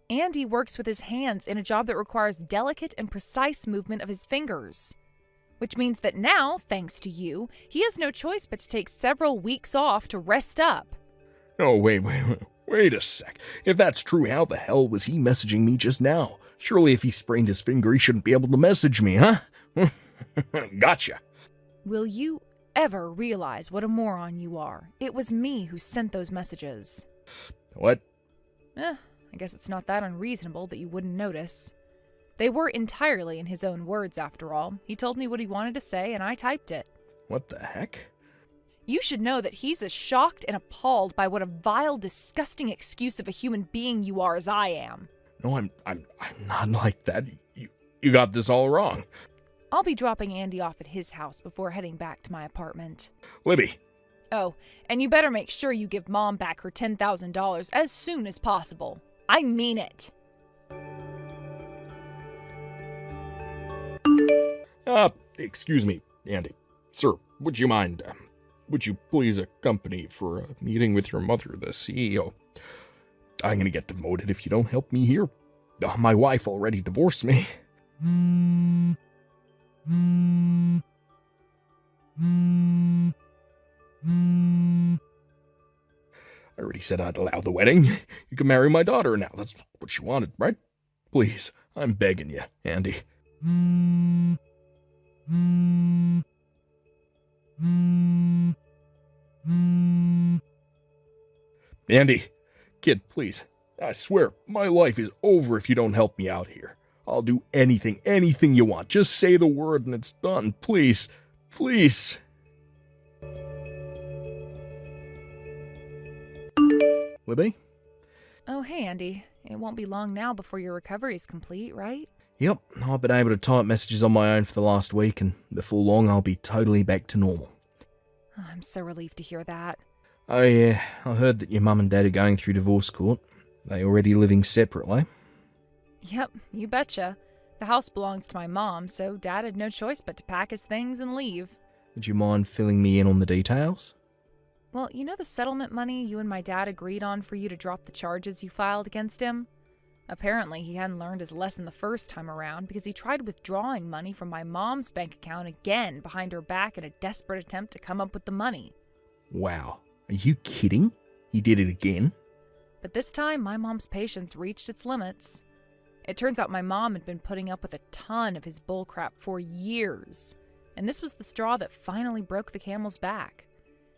Andy works with his hands in a job that requires delicate and precise movement of his fingers. Which means that now, thanks to you, he has no choice but to take several weeks off to rest up. Oh, wait a sec. If that's true, how the hell was he messaging me just now? Surely if he sprained his finger, he shouldn't be able to message me, huh? Gotcha. Will you ever realize what a moron you are? It was me who sent those messages. What? I guess it's not that unreasonable that you wouldn't notice. They were entirely in his own words, after all. He told me what he wanted to say, and I typed it. What the heck? You should know that he's as shocked and appalled by what a vile, disgusting excuse of a human being you are as I am. No, I'm not like that. You got this all wrong. I'll be dropping Andy off at his house before heading back to my apartment. Libby. Oh, and you better make sure you give Mom back her $10,000 as soon as possible. I mean it. Excuse me, Andy. Sir, would you mind, would you please accompany for a meeting with your mother, the CEO? I'm gonna get demoted if you don't help me here. My wife already divorced me. I already said I'd allow the wedding. You can marry my daughter now. That's what she wanted, right? Please, I'm begging you, Andy. Andy, kid, please. I swear, my life is over if you don't help me out here. I'll do anything you want. Just say the word and it's done. Please. Please. Libby? Oh, hey, Andy. It won't be long now before your recovery is complete, right? Yep, I've been able to type messages on my own for the last week, and before long I'll be totally back to normal. Oh, I'm so relieved to hear that. Oh yeah, I heard that your mum and dad are going through divorce court. They already living separately? Yep, you betcha. The house belongs to my mom, so Dad had no choice but to pack his things and leave. Would you mind filling me in on the details? Well, you know the settlement money you and my dad agreed on for you to drop the charges you filed against him? Apparently, he hadn't learned his lesson the first time around because he tried withdrawing money from my mom's bank account again behind her back in a desperate attempt to come up with the money. Wow, are you kidding? He did it again? But this time, my mom's patience reached its limits. It turns out my mom had been putting up with a ton of his bullcrap for years, and this was the straw that finally broke the camel's back.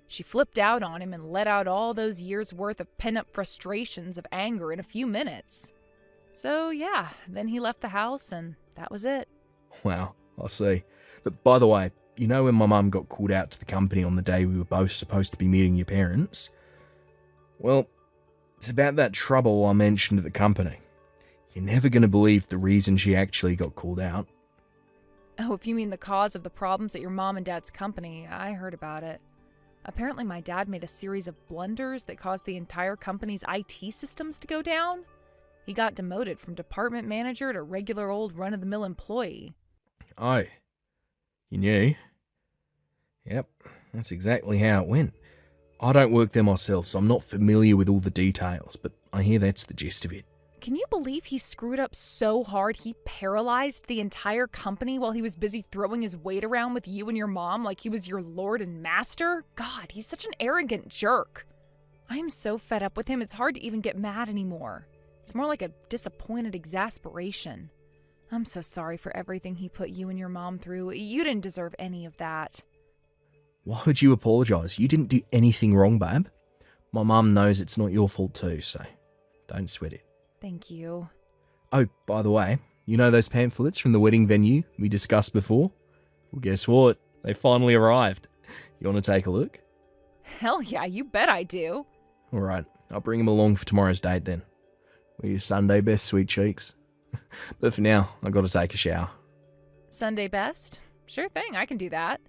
She flipped out on him and let out all those years' worth of pent-up frustrations of anger in a few minutes. So yeah, then he left the house and that was it. Wow, I see. But by the way, you know when my mum got called out to the company on the day we were both supposed to be meeting your parents? Well, it's about that trouble I mentioned at the company. You're never going to believe the reason she actually got called out. Oh, if you mean the cause of the problems at your mom and dad's company, I heard about it. Apparently my dad made a series of blunders that caused the entire company's IT systems to go down. He got demoted from department manager to regular old run-of-the-mill employee. Oh, you knew? Yep, that's exactly how it went. I don't work there myself, so I'm not familiar with all the details, but I hear that's the gist of it. Can you believe he screwed up so hard he paralyzed the entire company while he was busy throwing his weight around with you and your mom like he was your lord and master? God, he's such an arrogant jerk. I am so fed up with him, it's hard to even get mad anymore. It's more like a disappointed exasperation. I'm so sorry for everything he put you and your mom through. You didn't deserve any of that. Why would you apologise? You didn't do anything wrong, babe. My mum knows it's not your fault too, so don't sweat it. Thank you. Oh, by the way, you know those pamphlets from the wedding venue we discussed before? Well, guess what? They finally arrived. You want to take a look? Hell yeah, you bet I do. All right, I'll bring them along for tomorrow's date then. We're your Sunday best, sweet cheeks. But for now, I've got to take a shower. Sunday best? Sure thing, I can do that.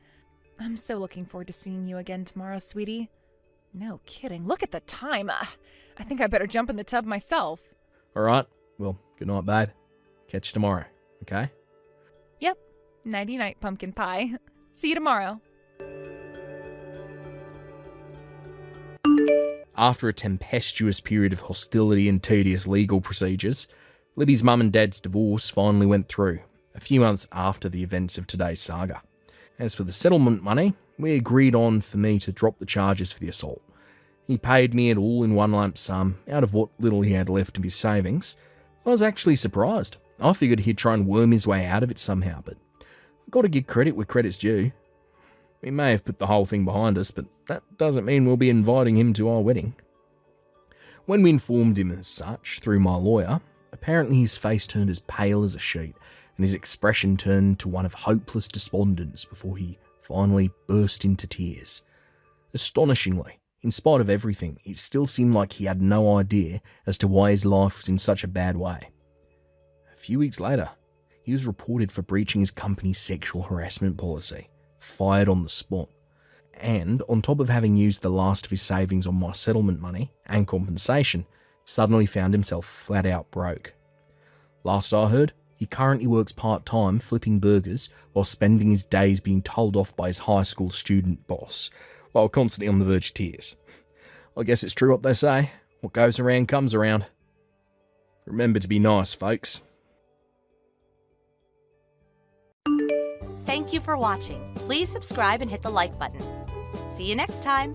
I'm so looking forward to seeing you again tomorrow, sweetie. No kidding, look at the time. I think I better jump in the tub myself. All right, well, good night, babe. Catch you tomorrow, okay? Yep, nighty-night, pumpkin pie. See you tomorrow. After a tempestuous period of hostility and tedious legal procedures, Libby's mum and dad's divorce finally went through, a few months after the events of today's saga. As for the settlement money, we agreed on for me to drop the charges for the assault. He paid me it all in one lump sum, out of what little he had left of his savings. I was actually surprised. I figured he'd try and worm his way out of it somehow, but I've got to give credit where credit's due. We may have put the whole thing behind us, but that doesn't mean we'll be inviting him to our wedding. When we informed him as such, through my lawyer, apparently his face turned as pale as a sheet, and his expression turned to one of hopeless despondence before he finally burst into tears. Astonishingly, in spite of everything, it still seemed like he had no idea as to why his life was in such a bad way. A few weeks later, he was reported for breaching his company's sexual harassment policy, fired on the spot, and on top of having used the last of his savings on my settlement money and compensation, suddenly found himself flat out broke. Last I heard, he currently works part-time flipping burgers while spending his days being told off by his high school student boss, while constantly on the verge of tears. I guess it's true what they say, what goes around comes around. Remember to be nice, folks. Thank you for watching. please subscribe and hit the like button. See you next time.